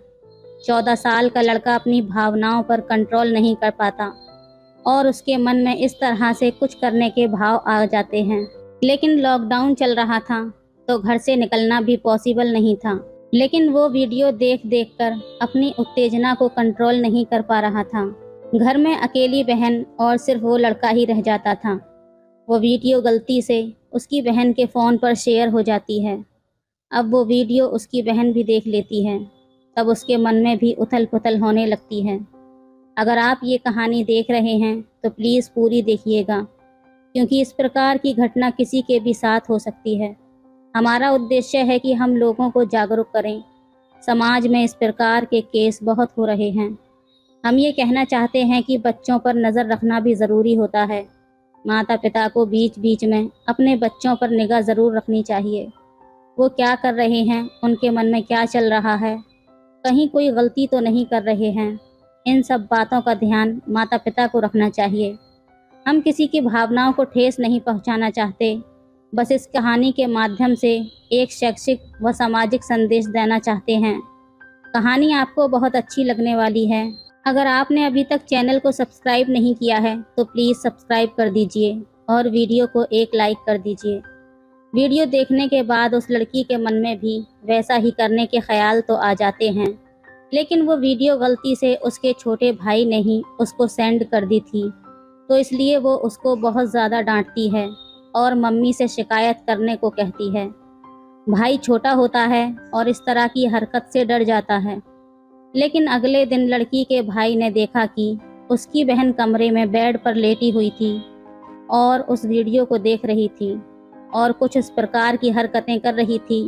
[SPEAKER 1] 14 साल का लड़का अपनी भावनाओं पर कंट्रोल नहीं कर पाता और उसके मन में इस तरह से कुछ करने के भाव आ जाते हैं। लेकिन लॉकडाउन चल रहा था तो घर से निकलना भी पॉसिबल नहीं था। लेकिन वो वीडियो देख देख कर अपनी उत्तेजना को कंट्रोल नहीं कर पा रहा था। घर में अकेली बहन और सिर्फ वो लड़का ही रह जाता था। वो वीडियो गलती से उसकी बहन के फ़ोन पर शेयर हो जाती है। अब वो वीडियो उसकी बहन भी देख लेती है, तब उसके मन में भी उथल पुथल होने लगती है। अगर आप ये कहानी देख रहे हैं तो प्लीज़ पूरी देखिएगा, क्योंकि इस प्रकार की घटना किसी के भी साथ हो सकती है। हमारा उद्देश्य है कि हम लोगों को जागरूक करें। समाज में इस प्रकार के केस बहुत हो रहे हैं। हम ये कहना चाहते हैं कि बच्चों पर नज़र रखना भी ज़रूरी होता है। माता पिता को बीच बीच में अपने बच्चों पर निगाह ज़रूर रखनी चाहिए। वो क्या कर रहे हैं, उनके मन में क्या चल रहा है, कहीं कोई गलती तो नहीं कर रहे हैं। इन सब बातों का ध्यान माता पिता को रखना चाहिए। हम किसी की भावनाओं को ठेस नहीं पहुंचाना चाहते, बस इस कहानी के माध्यम से एक शैक्षिक व सामाजिक संदेश देना चाहते हैं। कहानी आपको बहुत अच्छी लगने वाली है। अगर आपने अभी तक चैनल को सब्सक्राइब नहीं किया है तो प्लीज़ सब्सक्राइब कर दीजिए और वीडियो को एक लाइक कर दीजिए। वीडियो देखने के बाद उस लड़की के मन में भी वैसा ही करने के ख्याल तो आ जाते हैं, लेकिन वो वीडियो गलती से उसके छोटे भाई ने ही उसको सेंड कर दी थी, तो इसलिए वो उसको बहुत ज़्यादा डांटती है और मम्मी से शिकायत करने को कहती है। भाई छोटा होता है और इस तरह की हरकत से डर जाता है। लेकिन अगले दिन लड़की के भाई ने देखा कि उसकी बहन कमरे में बेड पर लेटी हुई थी और उस वीडियो को देख रही थी और कुछ इस प्रकार की हरकतें कर रही थी।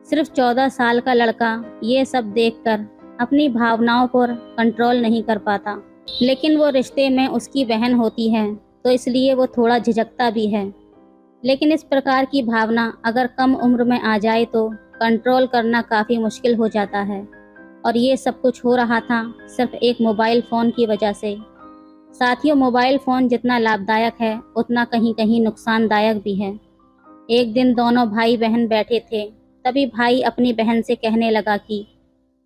[SPEAKER 1] सिर्फ 14 साल का लड़का ये सब देखकर अपनी भावनाओं पर कंट्रोल नहीं कर पाता, लेकिन वो रिश्ते में उसकी बहन होती है तो इसलिए वो थोड़ा झिझकता भी है। लेकिन इस प्रकार की भावना अगर कम उम्र में आ जाए तो कंट्रोल करना काफ़ी मुश्किल हो जाता है, और ये सब कुछ हो रहा था सिर्फ एक मोबाइल फ़ोन की वजह से। साथियों, मोबाइल फ़ोन जितना लाभदायक है उतना कहीं कहीं नुकसानदायक भी है। एक दिन दोनों भाई बहन बैठे थे, तभी भाई अपनी बहन से कहने लगा कि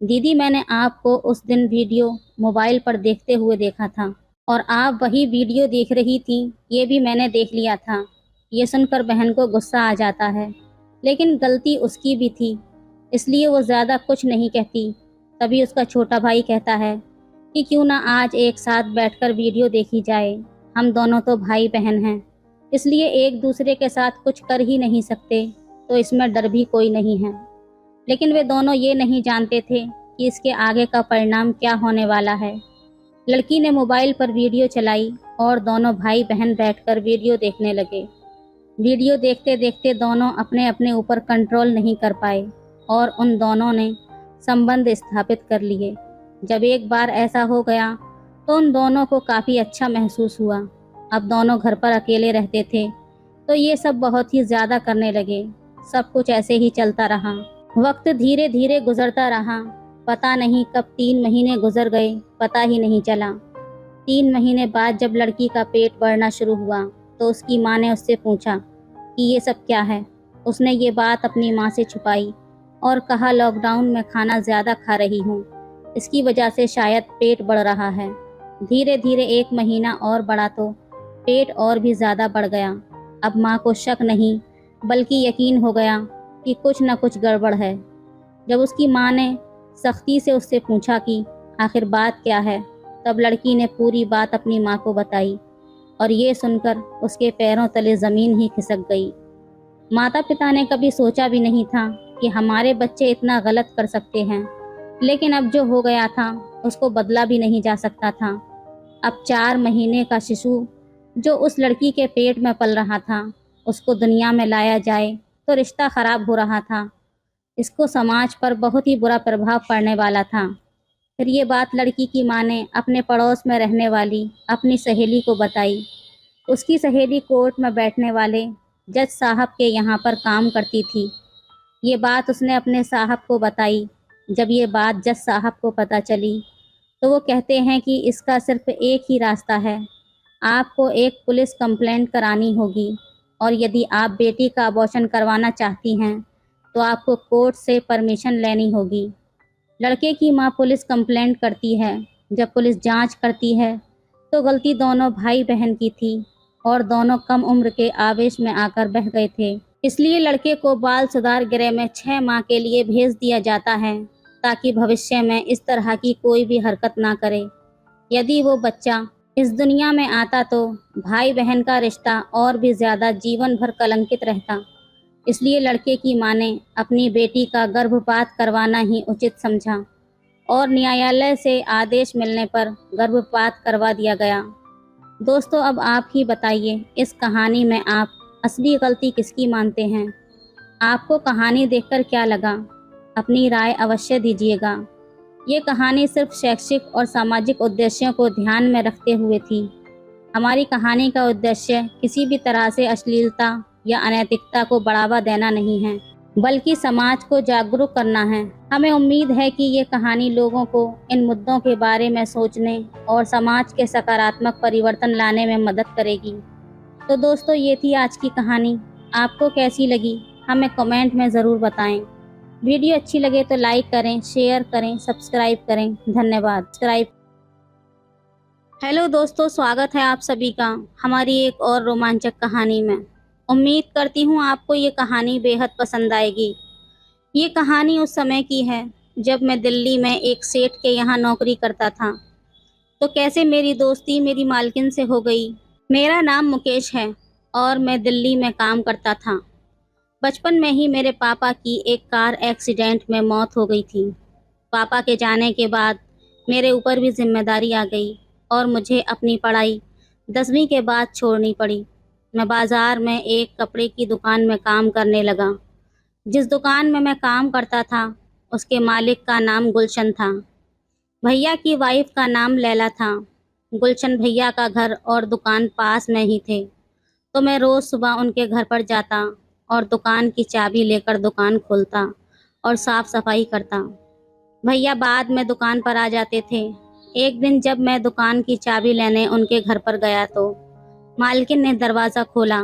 [SPEAKER 1] दीदी, मैंने आपको उस दिन वीडियो मोबाइल पर देखते हुए देखा था और आप वही वीडियो देख रही थी, ये भी मैंने देख लिया था। ये सुनकर बहन को गुस्सा आ जाता है, लेकिन गलती उसकी भी थी, इसलिए वो ज़्यादा कुछ नहीं कहती। तभी उसका छोटा भाई कहता है कि क्यों ना आज एक साथ बैठकर वीडियो देखी जाए, हम दोनों तो भाई बहन हैं, इसलिए एक दूसरे के साथ कुछ कर ही नहीं सकते, तो इसमें डर भी कोई नहीं है। लेकिन वे दोनों ये नहीं जानते थे कि इसके आगे का परिणाम क्या होने वाला है। लड़की ने मोबाइल पर वीडियो चलाई और दोनों भाई बहन बैठकर वीडियो देखने लगे। वीडियो देखते देखते दोनों अपने अपने ऊपर कंट्रोल नहीं कर पाए और उन दोनों ने संबंध स्थापित कर लिए। जब एक बार ऐसा हो गया तो उन दोनों को काफ़ी अच्छा महसूस हुआ। अब दोनों घर पर अकेले रहते थे तो ये सब बहुत ही ज़्यादा करने लगे। सब कुछ ऐसे ही चलता रहा। वक्त धीरे धीरे गुजरता रहा। पता नहीं कब 3 महीने गुजर गए, पता ही नहीं चला। 3 महीने बाद जब लड़की का पेट बढ़ना शुरू हुआ तो उसकी माँ ने उससे पूछा कि ये सब क्या है। उसने ये बात अपनी माँ से छुपाई और कहा, लॉकडाउन में खाना ज़्यादा खा रही हूँ, इसकी वजह से शायद पेट बढ़ रहा है। धीरे धीरे 1 महीना और बढ़ा तो पेट और भी ज़्यादा बढ़ गया। अब माँ को शक नहीं बल्कि यकीन हो गया कि कुछ न कुछ गड़बड़ है। जब उसकी माँ ने सख्ती से उससे पूछा कि आखिर बात क्या है, तब लड़की ने पूरी बात अपनी माँ को बताई और ये सुनकर उसके पैरों तले ज़मीन ही खिसक गई। माता पिता ने कभी सोचा भी नहीं था कि हमारे बच्चे इतना गलत कर सकते हैं, लेकिन अब जो हो गया था उसको बदला भी नहीं जा सकता था। अब 4 महीने का शिशु जो उस लड़की के पेट में पल रहा था, उसको दुनिया में लाया जाए तो रिश्ता ख़राब हो रहा था। इसको समाज पर बहुत ही बुरा प्रभाव पड़ने वाला था। फिर ये बात लड़की की माँ ने अपने पड़ोस में रहने वाली अपनी सहेली को बताई। उसकी सहेली कोर्ट में बैठने वाले जज साहब के यहाँ पर काम करती थी। ये बात उसने अपने साहब को बताई। जब ये बात जज साहब को पता चली तो वो कहते हैं कि इसका सिर्फ एक ही रास्ता है, आपको एक पुलिस कंप्लेंट करानी होगी, और यदि आप बेटी का अबॉर्शन करवाना चाहती हैं तो आपको कोर्ट से परमिशन लेनी होगी। लड़के की माँ पुलिस कंप्लेंट करती है। जब पुलिस जांच करती है तो गलती दोनों भाई बहन की थी और दोनों कम उम्र के आवेश में आकर बह गए थे। इसलिए लड़के को बाल सुधार गृह में 6 माह के लिए भेज दिया जाता है ताकि भविष्य में इस तरह की कोई भी हरकत ना करे। यदि वो बच्चा इस दुनिया में आता तो भाई बहन का रिश्ता और भी ज़्यादा जीवन भर कलंकित रहता। इसलिए लड़के की माँ ने अपनी बेटी का गर्भपात करवाना ही उचित समझा और न्यायालय से आदेश मिलने पर गर्भपात करवा दिया गया। दोस्तों, अब आप ही बताइए, इस कहानी में आप असली गलती किसकी मानते हैं? आपको कहानी देखकर क्या लगा? अपनी राय अवश्य दीजिएगा। ये कहानी सिर्फ शैक्षिक और सामाजिक उद्देश्यों को ध्यान में रखते हुए थी। हमारी कहानी का उद्देश्य किसी भी तरह से अश्लीलता या अनैतिकता को बढ़ावा देना नहीं है, बल्कि समाज को जागरूक करना है। हमें उम्मीद है कि ये कहानी लोगों को इन मुद्दों के बारे में सोचने और समाज के सकारात्मक परिवर्तन लाने में मदद करेगी। तो दोस्तों, ये थी आज की कहानी। आपको कैसी लगी हमें कमेंट में ज़रूर बताएं। वीडियो अच्छी लगे तो लाइक करें, शेयर करें, सब्सक्राइब करें। धन्यवाद। हेलो दोस्तों, स्वागत है आप सभी का हमारी एक और रोमांचक कहानी में। उम्मीद करती हूँ आपको ये कहानी बेहद पसंद आएगी। ये कहानी उस समय की है जब मैं दिल्ली में एक सेठ के यहाँ नौकरी करता था। तो कैसे मेरी दोस्ती मेरी मालकिन से हो गई। मेरा नाम मुकेश है और मैं दिल्ली में काम करता था। बचपन में ही मेरे पापा की एक कार एक्सीडेंट में मौत हो गई थी। पापा के जाने के बाद मेरे ऊपर भी जिम्मेदारी आ गई और मुझे अपनी पढ़ाई 10वीं के बाद छोड़नी पड़ी। मैं बाज़ार में एक कपड़े की दुकान में काम करने लगा। जिस दुकान में मैं काम करता था उसके मालिक का नाम गुलशन था। भैया की वाइफ का नाम लैला था। गुलशन भैया का घर और दुकान पास में ही थे, तो मैं रोज़ सुबह उनके घर पर जाता और दुकान की चाबी लेकर दुकान खोलता और साफ़ सफाई करता। भैया बाद में दुकान पर आ जाते थे। एक दिन जब मैं दुकान की चाबी लेने उनके घर पर गया तो मालकिन ने दरवाज़ा खोला।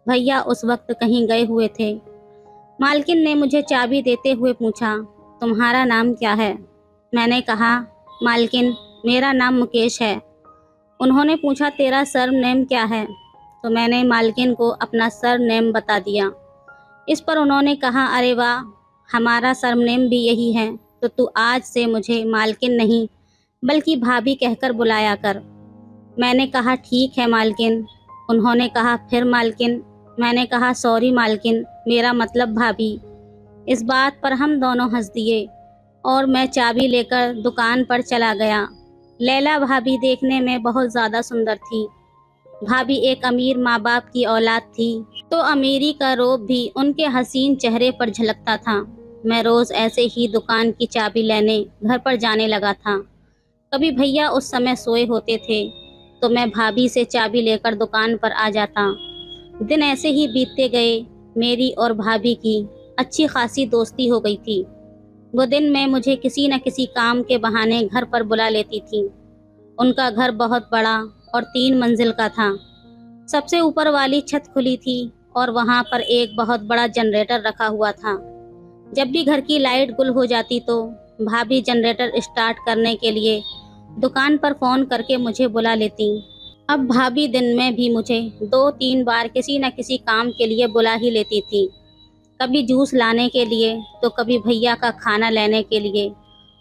[SPEAKER 1] भैया उस वक्त कहीं गए हुए थे। मालकिन ने मुझे चाबी देते हुए पूछा, तुम्हारा नाम क्या है? मैंने कहा, मालकिन मेरा नाम मुकेश है। उन्होंने पूछा, तेरा सरनेम क्या है? तो मैंने मालकिन को अपना सरनेम बता दिया। इस पर उन्होंने कहा, अरे वाह, हमारा सरनेम भी यही है, तो तू आज से मुझे मालकिन नहीं बल्कि भाभी कहकर बुलाया कर। मैंने कहा, ठीक है मालकिन। उन्होंने कहा, फिर मालकिन। मैंने कहा, सॉरी मालकिन, मेरा मतलब भाभी। इस बात पर हम दोनों हंस दिए और मैं चाबी लेकर दुकान पर चला गया। लैला भाभी देखने में बहुत ज़्यादा सुंदर थी। भाभी एक अमीर माँ बाप की औलाद थी, तो अमीरी का रौब भी उनके हसीन चेहरे पर झलकता था। मैं रोज़ ऐसे ही दुकान की चाबी लेने घर पर जाने लगा था। कभी भैया उस समय सोए होते थे तो मैं भाभी से चाबी लेकर दुकान पर आ जाता। दिन ऐसे ही बीतते गए। मेरी और भाभी की अच्छी खासी दोस्ती हो गई थी। वो दिन में मुझे किसी न किसी काम के बहाने घर पर बुला लेती थी। उनका घर बहुत बड़ा और 3 मंजिल का था। सबसे ऊपर वाली छत खुली थी और वहाँ पर एक बहुत बड़ा जनरेटर रखा हुआ था। जब भी घर की लाइट गुल हो जाती तो भाभी जनरेटर स्टार्ट करने के लिए दुकान पर फ़ोन करके मुझे बुला लेती। अब भाभी दिन में भी मुझे 2-3 बार किसी न किसी काम के लिए बुला ही लेती थी। कभी जूस लाने के लिए तो कभी भैया का खाना लेने के लिए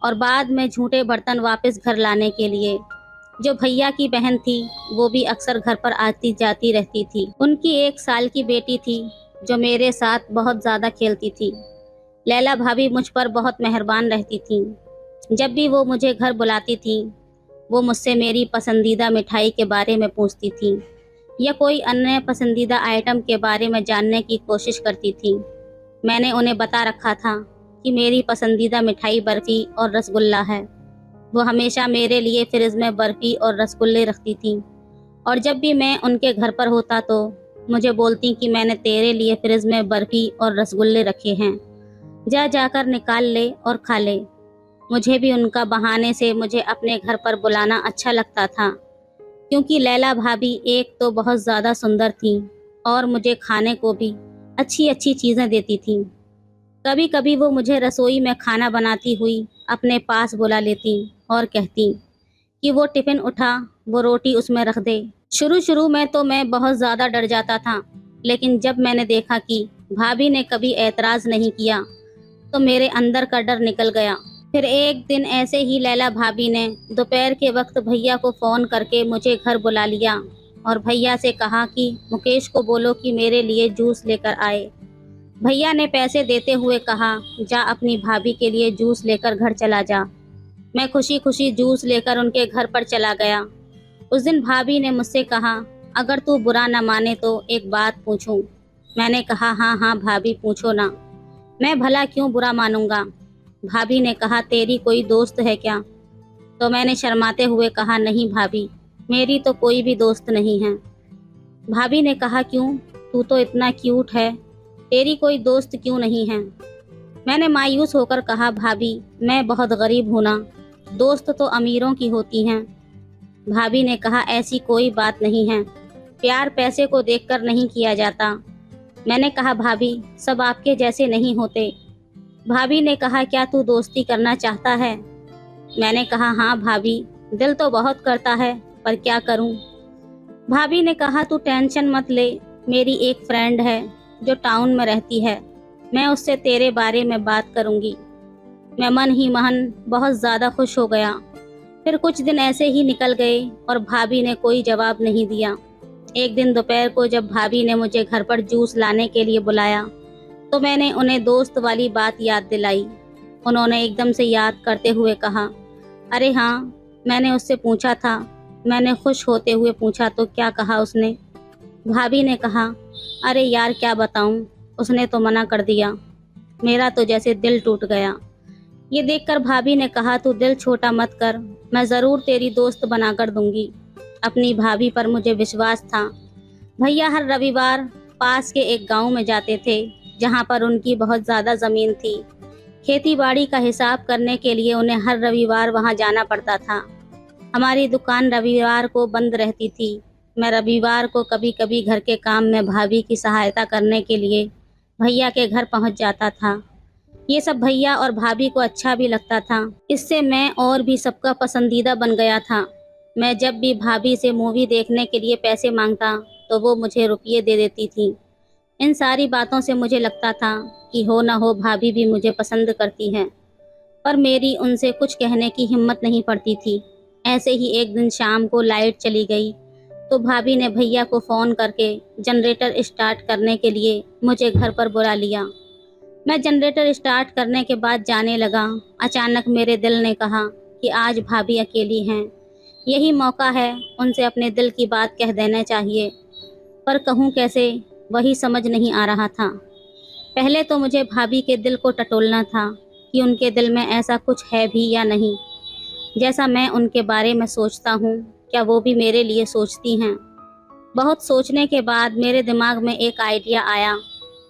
[SPEAKER 1] और बाद में झूठे बर्तन वापस घर लाने के लिए। जो भैया की बहन थी वो भी अक्सर घर पर आती जाती रहती थी। उनकी 1 साल की बेटी थी जो मेरे साथ बहुत ज़्यादा खेलती थी। लैला भाभी मुझ पर बहुत मेहरबान रहती थी। जब भी वो मुझे घर बुलाती थी वो मुझसे मेरी पसंदीदा मिठाई के बारे में पूछती थी या कोई अन्य पसंदीदा आइटम के बारे में जानने की कोशिश करती थी। मैंने उन्हें बता रखा था कि मेरी पसंदीदा मिठाई बर्फ़ी और रसगुल्ला है। वो हमेशा मेरे लिए फ्रिज में बर्फ़ी और रसगुल्ले रखती थी और जब भी मैं उनके घर पर होता तो मुझे बोलती कि मैंने तेरे लिए फ्रिज में बर्फ़ी और रसगुल्ले रखे हैं, जाकर निकाल ले और खा ले। मुझे भी उनका बहाने से मुझे अपने घर पर बुलाना अच्छा लगता था, क्योंकि लैला भाभी एक तो बहुत ज़्यादा सुंदर थी और मुझे खाने को भी अच्छी अच्छी चीज़ें देती थी। कभी कभी वो मुझे रसोई में खाना बनाती हुई अपने पास बुला लेती और कहती कि वो टिफ़िन उठा, वो रोटी उसमें रख दे। शुरू शुरू में तो मैं बहुत ज़्यादा डर जाता था, लेकिन जब मैंने देखा कि भाभी ने कभी ऐतराज़ नहीं किया तो मेरे अंदर का डर निकल गया। फिर एक दिन ऐसे ही लैला भाभी ने दोपहर के वक्त भैया को फ़ोन करके मुझे घर बुला लिया और भैया से कहा कि मुकेश को बोलो कि मेरे लिए जूस लेकर आए। भैया ने पैसे देते हुए कहा, जा अपनी भाभी के लिए जूस लेकर घर चला जा। मैं खुशी खुशी जूस लेकर उनके घर पर चला गया। उस दिन भाभी ने मुझसे कहा, अगर तू बुरा न माने तो एक बात पूछूं। मैंने कहा, हाँ हाँ भाभी, पूछो ना, मैं भला क्यों बुरा मानूंगा। भाभी ने कहा, तेरी कोई दोस्त है क्या? तो मैंने शर्माते हुए कहा, नहीं भाभी, मेरी तो कोई भी दोस्त नहीं है। भाभी ने कहा, क्यों, तू तो इतना क्यूट है, तेरी कोई दोस्त क्यों नहीं है? मैंने मायूस होकर कहा, भाभी मैं बहुत गरीब हूँ ना, दोस्त तो अमीरों की होती हैं। भाभी ने कहा, ऐसी कोई बात नहीं है, प्यार पैसे को देखकर नहीं किया जाता। मैंने कहा भाभी सब आपके जैसे नहीं होते। भाभी ने कहा क्या तू दोस्ती करना चाहता है? मैंने कहा हाँ भाभी, दिल तो बहुत करता है पर क्या करूं। भाभी ने कहा तू टेंशन मत ले, मेरी एक फ्रेंड है जो टाउन में रहती है, मैं उससे तेरे बारे में बात करूंगी। मैं मन ही मन बहुत ज़्यादा खुश हो गया। फिर कुछ दिन ऐसे ही निकल गए और भाभी ने कोई जवाब नहीं दिया। एक दिन दोपहर को जब भाभी ने मुझे घर पर जूस लाने के लिए बुलाया तो मैंने उन्हें दोस्त वाली बात याद दिलाई। उन्होंने एकदम से याद करते हुए कहा, अरे हाँ, मैंने उससे पूछा था। मैंने खुश होते हुए पूछा तो क्या कहा उसने? भाभी ने कहा, अरे यार क्या बताऊं, उसने तो मना कर दिया। मेरा तो जैसे दिल टूट गया। ये देखकर भाभी ने कहा तू दिल छोटा मत कर, मैं ज़रूर तेरी दोस्त बनाकर दूंगी। अपनी भाभी पर मुझे विश्वास था। भैया हर रविवार पास के एक गांव में जाते थे जहां पर उनकी बहुत ज़्यादा ज़मीन थी। खेती बाड़ी का हिसाब करने के लिए उन्हें हर रविवार वहां जाना पड़ता था। हमारी दुकान रविवार को बंद रहती थी। मैं रविवार को कभी कभी घर के काम में भाभी की सहायता करने के लिए भैया के घर पहुंच जाता था। ये सब भैया और भाभी को अच्छा भी लगता था। इससे मैं और भी सबका पसंदीदा बन गया था। मैं जब भी भाभी से मूवी देखने के लिए पैसे मांगता तो वो मुझे रुपये दे देती थी। इन सारी बातों से मुझे लगता था कि हो ना हो भाभी भी मुझे पसंद करती हैं, पर मेरी उनसे कुछ कहने की हिम्मत नहीं पड़ती थी। ऐसे ही एक दिन शाम को लाइट चली गई तो भाभी ने भैया को फ़ोन करके जनरेटर स्टार्ट करने के लिए मुझे घर पर बुला लिया। मैं जनरेटर स्टार्ट करने के बाद जाने लगा। अचानक मेरे दिल ने कहा कि आज भाभी अकेली हैं, यही मौका है, उनसे अपने दिल की बात कह देना चाहिए। पर कहूँ कैसे, वही समझ नहीं आ रहा था। पहले तो मुझे भाभी के दिल को टटोलना था कि उनके दिल में ऐसा कुछ है भी या नहीं। जैसा मैं उनके बारे में सोचता हूँ, क्या वो भी मेरे लिए सोचती हैं? बहुत सोचने के बाद मेरे दिमाग में एक आइडिया आया।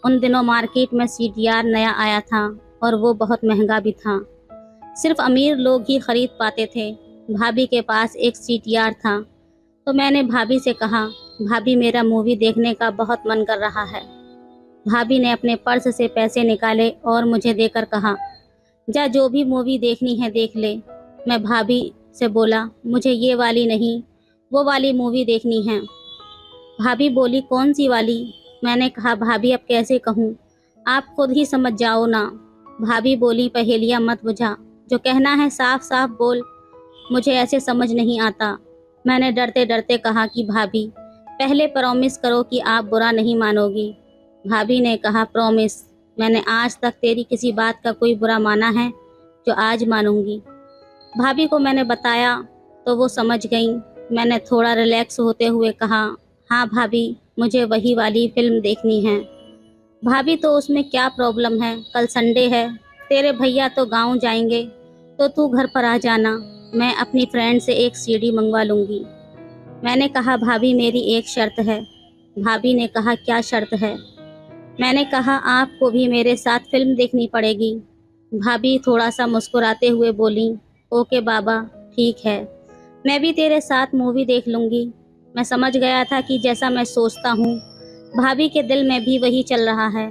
[SPEAKER 1] उन दिनों मार्केट में सीडीआर नया आया था और वो बहुत महंगा भी था। सिर्फ अमीर लोग ही खरीद पाते थे। भाभी के पास एक सीडीआर था तो मैंने भाभी से कहा, भाभी मेरा मूवी देखने का बहुत मन कर रहा है। भाभी ने अपने पर्स से पैसे निकाले और मुझे देकर कहा, जा जो भी मूवी देखनी है देख ले। मैं भाभी से बोला, मुझे ये वाली नहीं, वो वाली मूवी देखनी है। भाभी बोली, कौन सी वाली? मैंने कहा, भाभी अब कैसे कहूँ, आप खुद ही समझ जाओ ना। भाभी बोली, पहेलियाँ मत बुझा, जो कहना है साफ साफ बोल, मुझे ऐसे समझ नहीं आता। मैंने डरते डरते कहा कि भाभी पहले प्रॉमिस करो कि आप बुरा नहीं मानोगी। भाभी ने कहा, प्रॉमिस। मैंने आज तक तेरी किसी बात का कोई बुरा माना है जो आज मानूंगी। भाभी को मैंने बताया तो वो समझ गई। मैंने थोड़ा रिलैक्स होते हुए कहा, हाँ भाभी, मुझे वही वाली फिल्म देखनी है। भाभी तो उसमें क्या प्रॉब्लम है, कल संडे है, तेरे भैया तो गांव जाएंगे तो तू घर पर आ जाना, मैं अपनी फ्रेंड से एक सीडी मंगवा लूँगी। मैंने कहा, भाभी मेरी एक शर्त है। भाभी ने कहा, क्या शर्त है? मैंने कहा, आपको भी मेरे साथ फिल्म देखनी पड़ेगी। भाभी थोड़ा सा मुस्कुराते हुए बोली, ओके बाबा, ठीक है, मैं भी तेरे साथ मूवी देख लूँगी। मैं समझ गया था कि जैसा मैं सोचता हूँ भाभी के दिल में भी वही चल रहा है।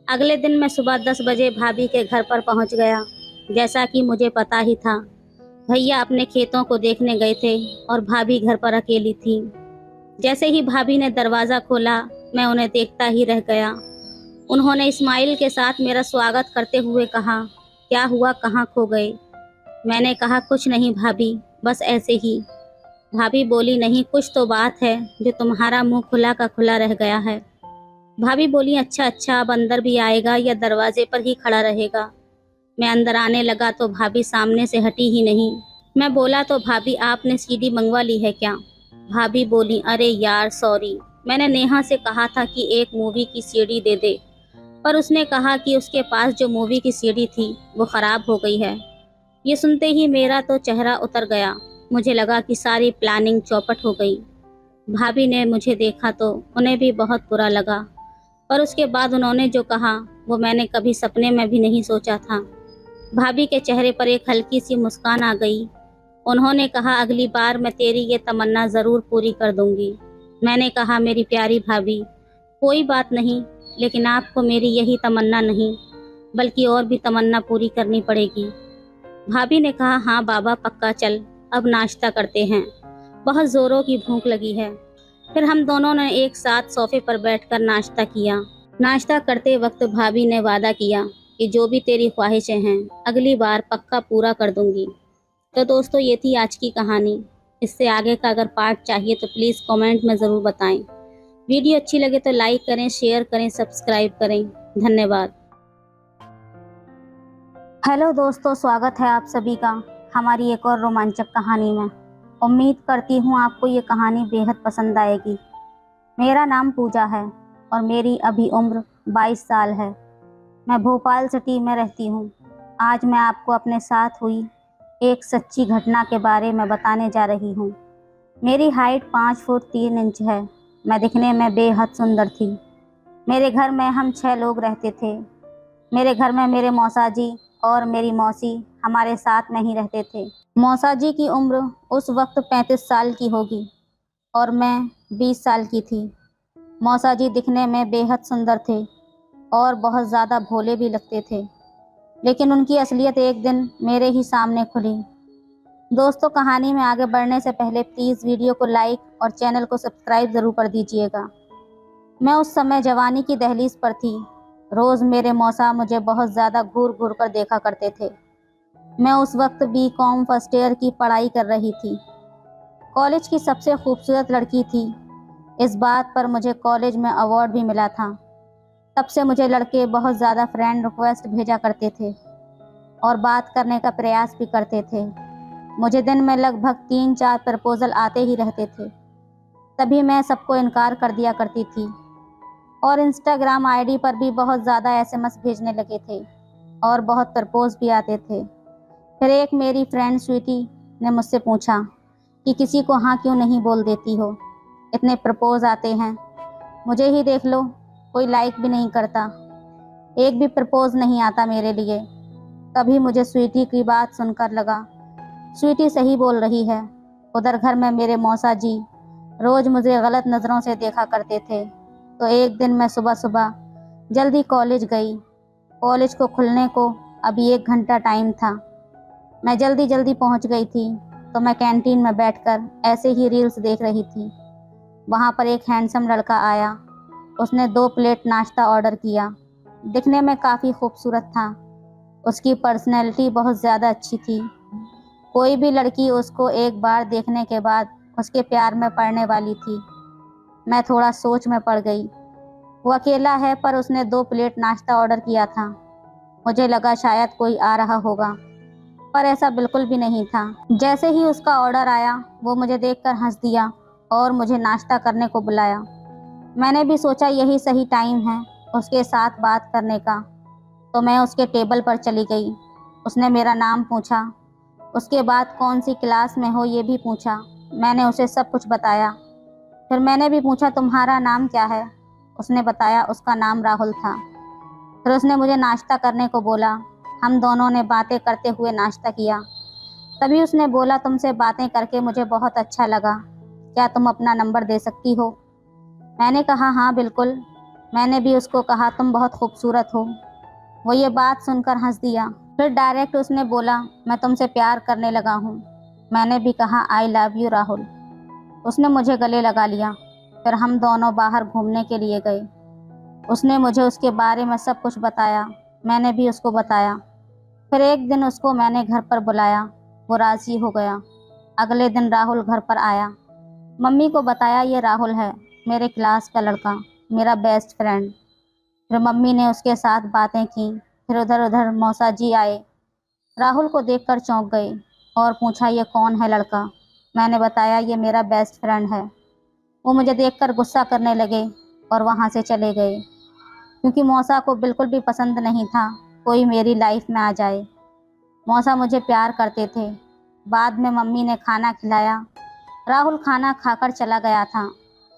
[SPEAKER 1] अगले दिन मैं सुबह 10 बजे भाभी के घर पर पहुँच गया। जैसा कि मुझे पता ही था, भैया अपने खेतों को देखने गए थे और भाभी घर पर अकेली थी। जैसे ही भाभी ने दरवाज़ा खोला, मैं उन्हें देखता ही रह गया। उन्होंने स्माइल के साथ मेरा स्वागत करते हुए कहा, क्या हुआ, कहाँ खो गए? मैंने कहा, कुछ नहीं भाभी, बस ऐसे ही। भाभी बोली, नहीं, कुछ तो बात है जो तुम्हारा मुंह खुला का खुला रह गया है। भाभी बोली, अच्छा अच्छा, अब अंदर भी आएगा या दरवाजे पर ही खड़ा रहेगा? मैं अंदर आने लगा तो भाभी सामने से हटी ही नहीं। मैं बोला, तो भाभी आपने सीडी मंगवा ली है क्या? भाभी बोली, अरे यार सॉरी, मैंने नेहा से कहा था कि एक मूवी की सीडी दे दे, पर उसने कहा कि उसके पास जो मूवी की सीडी थी वो ख़राब हो गई है। ये सुनते ही मेरा तो चेहरा उतर गया। मुझे लगा कि सारी प्लानिंग चौपट हो गई। भाभी ने मुझे देखा तो उन्हें भी बहुत बुरा लगा, पर उसके बाद उन्होंने जो कहा वो मैंने कभी सपने में भी नहीं सोचा था। भाभी के चेहरे पर एक हल्की सी मुस्कान आ गई। उन्होंने कहा, अगली बार मैं तेरी ये तमन्ना ज़रूर पूरी कर दूंगी। मैंने कहा, मेरी प्यारी भाभी, कोई बात नहीं, लेकिन आपको मेरी यही तमन्ना नहीं बल्कि और भी तमन्ना पूरी करनी पड़ेगी। भाभी ने कहा, हाँ बाबा पक्का, चल अब नाश्ता करते हैं, बहुत ज़ोरों की भूख लगी है। फिर हम दोनों ने एक साथ सोफे पर बैठकर नाश्ता किया। नाश्ता करते वक्त भाभी ने वादा किया कि जो भी तेरी ख्वाहिशें हैं अगली बार पक्का पूरा कर दूंगी। तो दोस्तों, ये थी आज की कहानी। इससे आगे का अगर पार्ट चाहिए तो प्लीज़ कमेंट में ज़रूर बताएं। वीडियो अच्छी लगे तो लाइक करें, शेयर करें, सब्सक्राइब करें। धन्यवाद। हेलो दोस्तों, स्वागत है आप सभी का हमारी एक और रोमांचक कहानी में। उम्मीद करती हूँ आपको ये कहानी बेहद पसंद आएगी। मेरा नाम पूजा है और मेरी अभी उम्र 22 साल है। मैं भोपाल सिटी में रहती हूँ। आज मैं आपको अपने साथ हुई एक सच्ची घटना के बारे में बताने जा रही हूँ। मेरी हाइट 5 फुट 3 इंच है। मैं दिखने में बेहद सुंदर थी। मेरे घर में हम 6 लोग रहते थे। मेरे घर में मेरे मौसा जी और मेरी मौसी हमारे साथ नहीं रहते थे। मौसा जी की उम्र उस वक्त 35 साल की होगी और मैं 20 साल की थी। मौसा जी दिखने में बेहद सुंदर थे और बहुत ज़्यादा भोले भी लगते थे, लेकिन उनकी असलियत एक दिन मेरे ही सामने खुली। दोस्तों, कहानी में आगे बढ़ने से पहले प्लीज़ वीडियो को लाइक और चैनल को सब्सक्राइब ज़रूर कर दीजिएगा। मैं उस समय जवानी की दहलीज पर थी। रोज़ मेरे मौसा मुझे बहुत ज़्यादा घूर घूर कर देखा करते थे। मैं उस वक्त बीकॉम फर्स्ट ईयर की पढ़ाई कर रही थी। कॉलेज की सबसे खूबसूरत लड़की थी। इस बात पर मुझे कॉलेज में अवार्ड भी मिला था। तब से मुझे लड़के बहुत ज़्यादा फ्रेंड रिक्वेस्ट भेजा करते थे और बात करने का प्रयास भी करते थे। मुझे दिन में लगभग 3-4 प्रपोजल आते ही रहते थे। तभी मैं सबको इनकार कर दिया करती थी और इंस्टाग्राम आईडी पर भी बहुत ज़्यादा एसएमएस भेजने लगे थे और बहुत प्रपोज भी आते थे। फिर एक मेरी फ्रेंड स्वीटी ने मुझसे पूछा कि किसी को हाँ क्यों नहीं बोल देती हो, इतने प्रपोज आते हैं, मुझे ही देख लो, कोई लाइक भी नहीं करता, एक भी प्रपोज नहीं आता मेरे लिए। तभी मुझे स्वीटी की बात सुनकर लगा, स्वीटी सही बोल रही है। उधर घर में मेरे मौसा जी रोज़ मुझे गलत नज़रों से देखा करते थे। तो एक दिन मैं सुबह सुबह जल्दी कॉलेज गई। कॉलेज को खुलने को अभी 1 घंटा टाइम था। मैं जल्दी जल्दी पहुंच गई थी तो मैं कैंटीन में बैठकर ऐसे ही रील्स देख रही थी। वहां पर एक हैंडसम लड़का आया। उसने 2 प्लेट नाश्ता ऑर्डर किया। दिखने में काफ़ी खूबसूरत था। उसकी पर्सनैलिटी बहुत ज़्यादा अच्छी थी। कोई भी लड़की उसको एक बार देखने के बाद उसके प्यार में पड़ने वाली थी। मैं थोड़ा सोच में पड़ गई। वो अकेला है पर उसने 2 प्लेट नाश्ता ऑर्डर किया था। मुझे लगा शायद कोई आ रहा होगा, पर ऐसा बिल्कुल भी नहीं था। जैसे ही उसका ऑर्डर आया वो मुझे देखकर हंस दिया और मुझे नाश्ता करने को बुलाया। मैंने भी सोचा यही सही टाइम है उसके साथ बात करने का, तो मैं उसके टेबल पर चली गई। उसने मेरा नाम पूछा, उसके बाद कौन सी क्लास में हो ये भी पूछा। मैंने उसे सब कुछ बताया। फिर मैंने भी पूछा, तुम्हारा नाम क्या है? उसने बताया उसका नाम राहुल था। फिर उसने मुझे नाश्ता करने को बोला। हम दोनों ने बातें करते हुए नाश्ता किया। तभी उसने बोला, तुमसे बातें करके मुझे बहुत अच्छा लगा, क्या तुम अपना नंबर दे सकती हो? मैंने कहा, हाँ बिल्कुल। मैंने भी उसको कहा, तुम बहुत खूबसूरत हो। वो ये बात सुनकर हंस दिया। फिर डायरेक्ट उसने बोला, मैं तुमसे प्यार करने लगा हूँ। मैंने भी कहा, आई लव यू राहुल। उसने मुझे गले लगा लिया। फिर हम दोनों बाहर घूमने के लिए गए। उसने मुझे उसके बारे में सब कुछ बताया। मैंने भी उसको बताया। फिर एक दिन उसको मैंने घर पर बुलाया। वो राज़ी हो गया। अगले दिन राहुल घर पर आया। मम्मी को बताया, ये राहुल है, मेरे क्लास का लड़का, मेरा बेस्ट फ्रेंड। फिर मम्मी ने उसके साथ बातें की। फिर उधर उधर मौसा जी आए। राहुल को देखकर चौंक गए और पूछा, ये कौन है लड़का? मैंने बताया, ये मेरा बेस्ट फ्रेंड है। वो मुझे देखकर गुस्सा करने लगे और वहाँ से चले गए, क्योंकि मौसा को बिल्कुल भी पसंद नहीं था कोई मेरी लाइफ में आ जाए। मौसा मुझे प्यार करते थे। बाद में मम्मी ने खाना खिलाया। राहुल खाना खाकर चला गया था।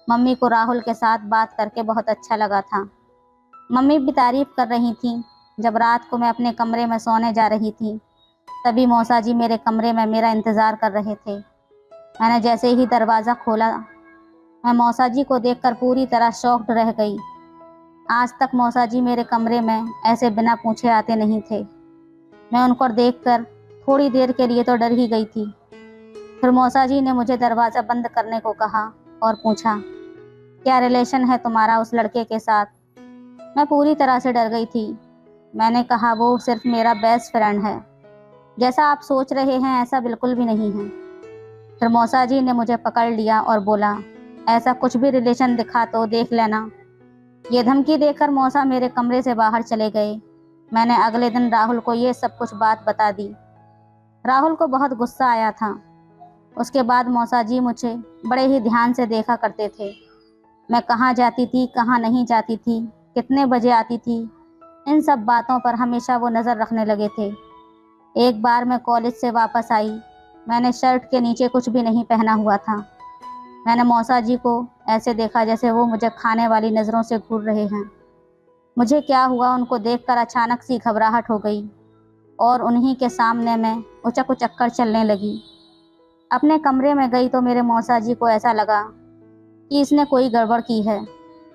[SPEAKER 1] मम्मी को राहुल के साथ बात करके बहुत अच्छा लगा था। मम्मी भी तारीफ कर रही थी। जब रात को मैं अपने कमरे में सोने जा रही थी, तभी मौसा जी मेरे कमरे में मेरा इंतज़ार कर रहे थे। मैंने जैसे ही दरवाज़ा खोला, मैं मौसा जी को देखकर पूरी तरह शॉक्ड रह गई। आज तक मौसा जी मेरे कमरे में ऐसे बिना पूछे आते नहीं थे। मैं उनको देखकर थोड़ी देर के लिए तो डर ही गई थी। फिर मौसा जी ने मुझे दरवाज़ा बंद करने को कहा और पूछा, क्या रिलेशन है तुम्हारा उस लड़के के साथ? मैं पूरी तरह से डर गई थी। मैंने कहा, वो सिर्फ मेरा बेस्ट फ्रेंड है। जैसा आप सोच रहे हैं ऐसा बिल्कुल भी नहीं है। फिर मौसा जी ने मुझे पकड़ लिया और बोला, ऐसा कुछ भी रिलेशन दिखा तो देख लेना। ये धमकी देकर मौसा मेरे कमरे से बाहर चले गए। मैंने अगले दिन राहुल को ये सब कुछ बात बता दी। राहुल को बहुत गुस्सा आया था। उसके बाद मौसा जी मुझे बड़े ही ध्यान से देखा करते थे। मैं कहाँ जाती थी, कहाँ नहीं जाती थी, कितने बजे आती थी, इन सब बातों पर हमेशा वो नज़र रखने लगे थे। एक बार मैं कॉलेज से वापस आई। मैंने शर्ट के नीचे कुछ भी नहीं पहना हुआ था। मैंने मौसा जी को ऐसे देखा जैसे वो मुझे खाने वाली नज़रों से घूर रहे हैं। मुझे क्या हुआ, उनको देखकर अचानक सी घबराहट हो गई और उन्हीं के सामने मैं उचक उचक चलने लगी। अपने कमरे में गई तो मेरे मौसा जी को ऐसा लगा कि इसने कोई गड़बड़ की है।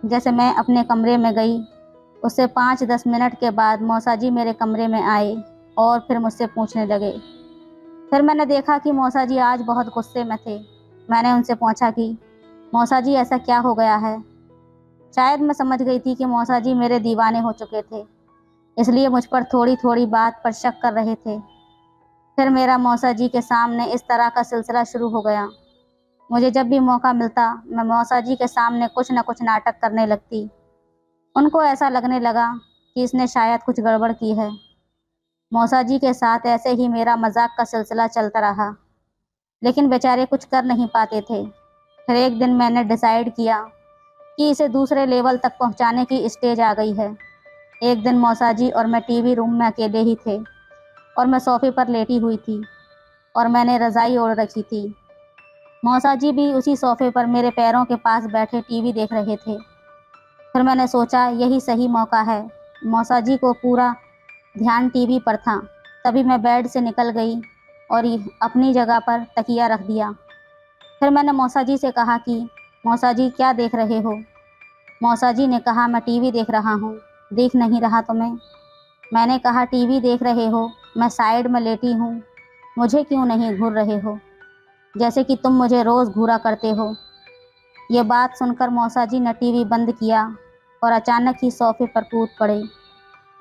[SPEAKER 1] जैसे मैं अपने कमरे में गई, उससे 5-10 मिनट के बाद मौसा जी मेरे कमरे में आए और फिर मुझसे पूछने लगे। फिर मैंने देखा कि मौसा जी आज बहुत गुस्से में थे। मैंने उनसे पूछा कि मौसा जी ऐसा क्या हो गया है? शायद मैं समझ गई थी कि मौसा जी मेरे दीवाने हो चुके थे, इसलिए मुझ पर थोड़ी थोड़ी बात पर शक कर रहे थे। फिर मेरा मौसा जी के सामने इस तरह का सिलसिला शुरू हो गया। मुझे जब भी मौका मिलता मैं मौसा जी के सामने कुछ न कुछ नाटक करने लगती। उनको ऐसा लगने लगा कि इसने शायद कुछ गड़बड़ की है। मौसा जी के साथ ऐसे ही मेरा मजाक का सिलसिला चलता रहा, लेकिन बेचारे कुछ कर नहीं पाते थे। फिर एक दिन मैंने डिसाइड किया कि इसे दूसरे लेवल तक पहुंचाने की स्टेज आ गई है। एक दिन मौसा जी और मैं टीवी रूम में अकेले ही थे और मैं सोफे पर लेटी हुई थी और मैंने रज़ाई ओढ़ रखी थी। मौसा जी भी उसी सोफे पर मेरे पैरों के पास बैठे टीवी देख रहे थे। फिर मैंने सोचा यही सही मौका है। मौसा जी को पूरा ध्यान टीवी पर था। तभी मैं बेड से निकल गई और अपनी जगह पर तकिया रख दिया। फिर मैंने मौसा जी से कहा कि मौसा जी क्या देख रहे हो? मौसा जी ने कहा, मैं टीवी देख रहा हूँ। देख नहीं रहा तुम्हें? मैंने कहा, टीवी देख रहे हो, मैं साइड में लेटी हूँ, मुझे क्यों नहीं घूर रहे हो जैसे कि तुम मुझे रोज़ घूरा करते हो? ये बात सुनकर मौसा जी ने टीवी बंद किया और अचानक ही सोफे पर कूद पड़े।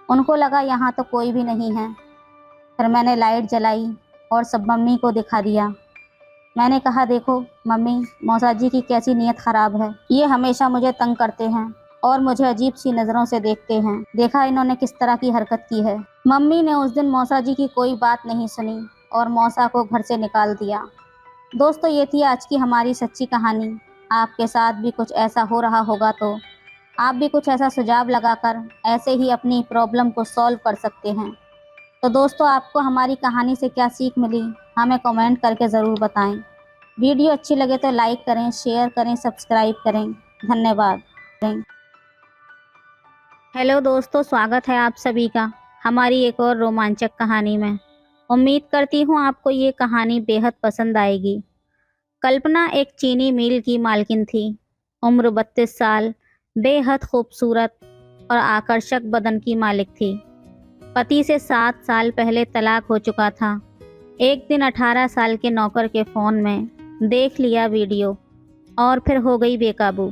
[SPEAKER 1] उनको लगा यहाँ तो कोई भी नहीं है। फिर मैंने लाइट जलाई और सब मम्मी को दिखा दिया। मैंने कहा, देखो मम्मी, मौसा जी की कैसी नीयत ख़राब है। ये हमेशा मुझे तंग करते हैं और मुझे अजीब सी नज़रों से देखते हैं। देखा इन्होंने किस तरह की हरकत की है। मम्मी ने उस दिन मौसा जी की कोई बात नहीं सुनी और मौसा को घर से निकाल दिया। दोस्तों, ये थी आज की हमारी सच्ची कहानी। आपके साथ भी कुछ ऐसा हो रहा होगा तो आप भी कुछ ऐसा सुझाव लगाकर ऐसे ही अपनी प्रॉब्लम को सॉल्व कर सकते हैं। तो दोस्तों, आपको हमारी कहानी से क्या सीख मिली हमें कमेंट करके ज़रूर बताएं। वीडियो अच्छी लगे तो लाइक करें, शेयर करें, सब्सक्राइब करें। धन्यवाद। हेलो दोस्तों, स्वागत है आप सभी का हमारी एक और रोमांचक कहानी में। उम्मीद करती हूँ आपको ये कहानी बेहद पसंद आएगी। कल्पना एक चीनी मिल की मालकिन थी। उम्र 32 साल, बेहद खूबसूरत और आकर्षक बदन की मालिक थी। पति से 7 साल पहले तलाक हो चुका था। एक दिन 18 साल के नौकर के फ़ोन में देख लिया वीडियो और फिर हो गई बेकाबू।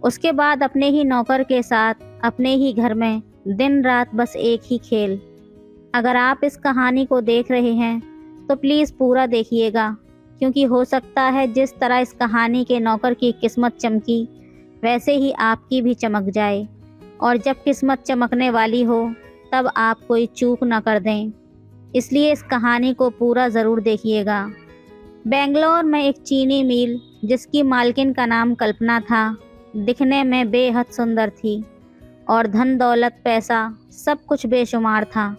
[SPEAKER 1] उसके बाद अपने ही नौकर के साथ अपने ही घर में दिन रात बस एक ही खेल। अगर आप इस कहानी को देख रहे हैं तो प्लीज़ पूरा देखिएगा, क्योंकि हो सकता है जिस तरह इस कहानी के नौकर की किस्मत चमकी वैसे ही आपकी भी चमक जाए। और जब किस्मत चमकने वाली हो तब आप कोई चूक न कर दें, इसलिए इस कहानी को पूरा ज़रूर देखिएगा। बेंगलोर में एक चीनी मिल जिसकी मालकिन का नाम कल्पना था, दिखने में बेहद सुंदर थी और धन दौलत पैसा सब कुछ बेशुमार था।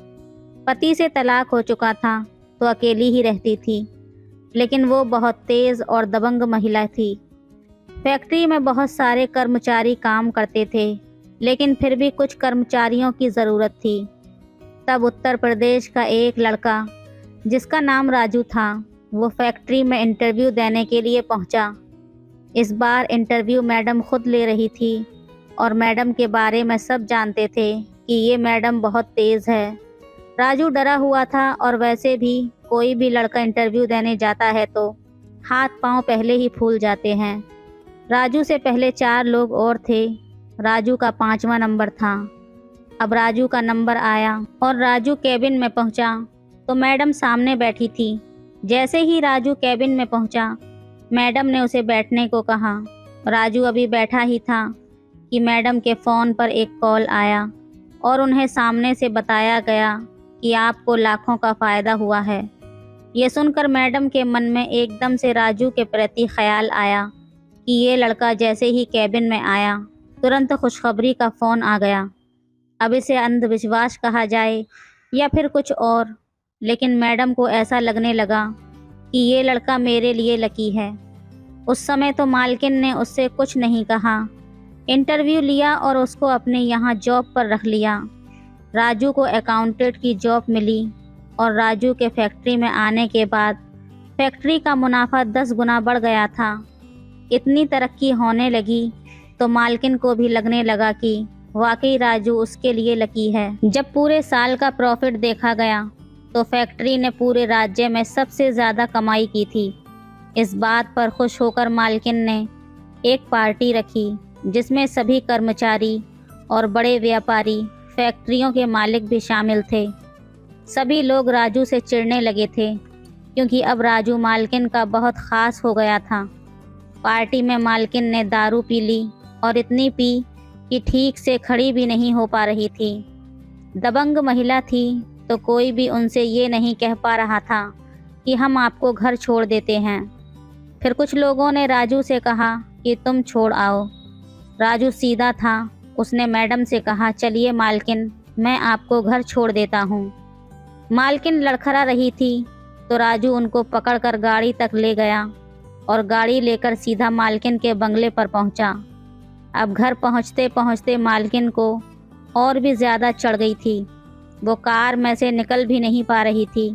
[SPEAKER 1] पति से तलाक हो चुका था तो अकेली ही रहती थी, लेकिन वो बहुत तेज़ और दबंग महिला थी। फैक्ट्री में बहुत सारे कर्मचारी काम करते थे, लेकिन फिर भी कुछ कर्मचारियों की ज़रूरत थी। तब उत्तर प्रदेश का एक लड़का जिसका नाम राजू था, वो फैक्ट्री में इंटरव्यू देने के लिए पहुंचा। इस बार इंटरव्यू मैडम खुद ले रही थी और मैडम के बारे में सब जानते थे कि ये मैडम बहुत तेज़ है। राजू डरा हुआ था और वैसे भी कोई भी लड़का इंटरव्यू देने जाता है तो हाथ पांव पहले ही फूल जाते हैं। राजू से पहले 4 लोग और थे। राजू का 5वां नंबर था। अब राजू का नंबर आया और राजू केबिन में पहुंचा तो मैडम सामने बैठी थी। जैसे ही राजू केबिन में पहुंचा, मैडम ने उसे बैठने को कहा। राजू अभी बैठा ही था कि मैडम के फ़ोन पर एक कॉल आया और उन्हें सामने से बताया गया कि आपको लाखों का फ़ायदा हुआ है। ये सुनकर मैडम के मन में एकदम से राजू के प्रति ख्याल आया कि ये लड़का जैसे ही केबिन में आया, तुरंत खुशखबरी का फ़ोन आ गया। अब इसे अंधविश्वास कहा जाए या फिर कुछ और, लेकिन मैडम को ऐसा लगने लगा कि ये लड़का मेरे लिए लकी है। उस समय तो मालकिन ने उससे कुछ नहीं कहा, इंटरव्यू लिया और उसको अपने यहाँ जॉब पर रख लिया। राजू को अकाउंटेंट की जॉब मिली और राजू के फैक्ट्री में आने के बाद फैक्ट्री का मुनाफा 10 गुना बढ़ गया था। इतनी तरक्की होने लगी तो मालकिन को भी लगने लगा कि वाकई राजू उसके लिए लकी है। जब पूरे साल का प्रॉफिट देखा गया तो फैक्ट्री ने पूरे राज्य में सबसे ज़्यादा कमाई की थी। इस बात पर खुश होकर मालकिन ने एक पार्टी रखी जिसमें सभी कर्मचारी और बड़े व्यापारी, फैक्ट्रियों के मालिक भी शामिल थे। सभी लोग राजू से चिढ़ने लगे थे क्योंकि अब राजू मालकिन का बहुत ख़ास हो गया था। पार्टी में मालकिन ने दारू पी ली और इतनी पी कि ठीक से खड़ी भी नहीं हो पा रही थी। दबंग महिला थी तो कोई भी उनसे ये नहीं कह पा रहा था कि हम आपको घर छोड़ देते हैं। फिर कुछ लोगों ने राजू से कहा कि तुम छोड़ आओ। राजू सीधा था, उसने मैडम से कहा, चलिए मालकिन, मैं आपको घर छोड़ देता हूँ। मालकिन लड़खड़ा रही थी तो राजू उनको पकड़कर गाड़ी तक ले गया और गाड़ी लेकर सीधा मालकिन के बंगले पर पहुँचा। अब घर पहुँचते पहुँचते मालकिन को और भी ज़्यादा चढ़ गई थी। वो कार में से निकल भी नहीं पा रही थी।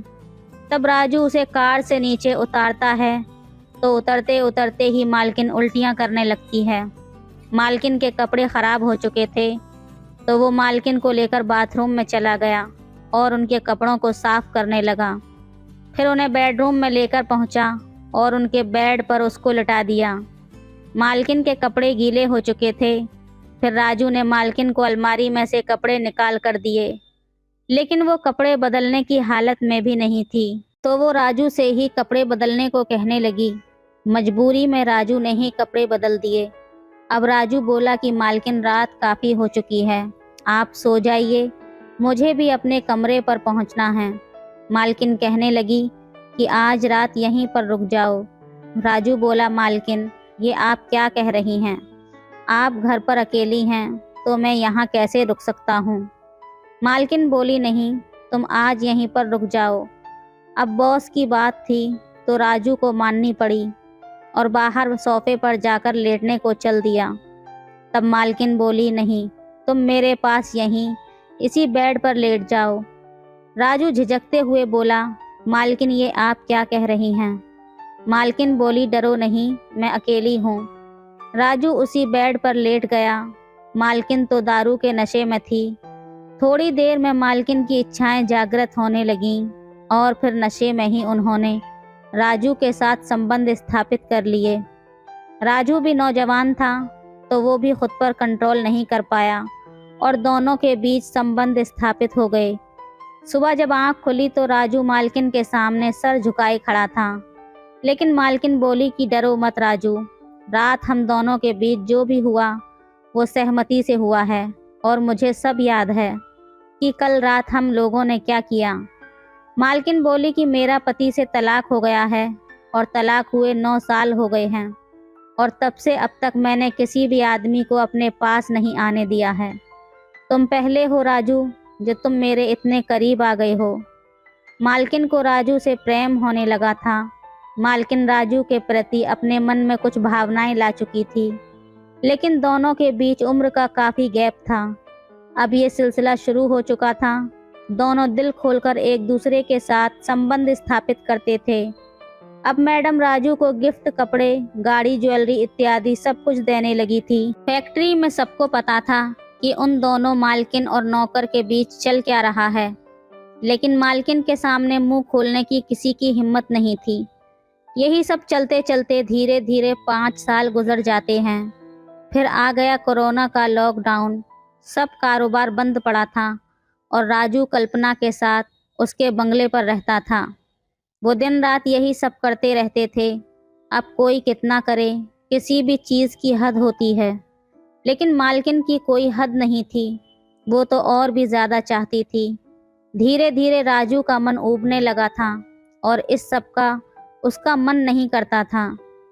[SPEAKER 1] तब राजू उसे कार से नीचे उतारता है तो उतरते उतरते ही मालकिन उल्टियाँ करने लगती है। मालकिन के कपड़े ख़राब हो चुके थे तो वो मालकिन को लेकर बाथरूम में चला गया और उनके कपड़ों को साफ़ करने लगा। फिर उन्हें बेडरूम में लेकर पहुंचा और उनके बेड पर उसको लिटा दिया। मालकिन के कपड़े गीले हो चुके थे। फिर राजू ने मालकिन को अलमारी में से कपड़े निकाल कर दिए, लेकिन वो कपड़े बदलने की हालत में भी नहीं थी तो वो राजू से ही कपड़े बदलने को कहने लगी। मजबूरी में राजू ने ही कपड़े बदल दिए। अब राजू बोला कि मालकिन, रात काफ़ी हो चुकी है, आप सो जाइए, मुझे भी अपने कमरे पर पहुंचना है। मालकिन कहने लगी कि आज रात यहीं पर रुक जाओ। राजू बोला, मालकिन, ये आप क्या कह रही हैं? आप घर पर अकेली हैं तो मैं यहाँ कैसे रुक सकता हूँ? मालकिन बोली, नहीं, तुम आज यहीं पर रुक जाओ। अब बॉस की बात थी तो राजू को माननी पड़ी और बाहर सोफे पर जाकर लेटने को चल दिया। तब मालकिन बोली, नहीं, तुम मेरे पास यहीं इसी बेड पर लेट जाओ। राजू झिझकते हुए बोला, मालकिन, ये आप क्या कह रही हैं? मालकिन बोली, डरो नहीं, मैं अकेली हूँ। राजू उसी बेड पर लेट गया। मालकिन तो दारू के नशे में थी। थोड़ी देर में मालकिन की इच्छाएं जागृत होने लगीं और फिर नशे में ही उन्होंने राजू के साथ संबंध स्थापित कर लिए। राजू भी नौजवान था तो वो भी खुद पर कंट्रोल नहीं कर पाया और दोनों के बीच संबंध स्थापित हो गए। सुबह जब आंख खुली तो राजू मालकिन के सामने सर झुकाए खड़ा था, लेकिन मालकिन बोली कि डरो मत राजू, रात हम दोनों के बीच जो भी हुआ वो सहमति से हुआ है और मुझे सब याद है कि कल रात हम लोगों ने क्या किया। मालकिन बोली कि मेरा पति से तलाक हो गया है और तलाक हुए 9 साल हो गए हैं और तब से अब तक मैंने किसी भी आदमी को अपने पास नहीं आने दिया है। तुम पहले हो राजू जो तुम मेरे इतने करीब आ गए हो। मालकिन को राजू से प्रेम होने लगा था। मालकिन राजू के प्रति अपने मन में कुछ भावनाएं ला चुकी थी, लेकिन दोनों के बीच उम्र का काफ़ी गैप था। अब ये सिलसिला शुरू हो चुका था। दोनों दिल खोलकर एक दूसरे के साथ संबंध स्थापित करते थे। अब मैडम राजू को गिफ्ट, कपड़े, गाड़ी, ज्वेलरी इत्यादि सब कुछ देने लगी थी। फैक्ट्री में सबको पता था कि उन दोनों मालकिन और नौकर के बीच चल क्या रहा है, लेकिन मालकिन के सामने मुंह खोलने की किसी की हिम्मत नहीं थी। यही सब चलते चलते धीरे धीरे 5 साल गुजर जाते हैं। फिर आ गया कोरोना का लॉकडाउन। सब कारोबार बंद पड़ा था और राजू कल्पना के साथ उसके बंगले पर रहता था। वो दिन रात यही सब करते रहते थे। अब कोई कितना करे, किसी भी चीज़ की हद होती है, लेकिन मालकिन की कोई हद नहीं थी। वो तो और भी ज़्यादा चाहती थी। धीरे धीरे राजू का मन ऊबने लगा था और इस सब का उसका मन नहीं करता था।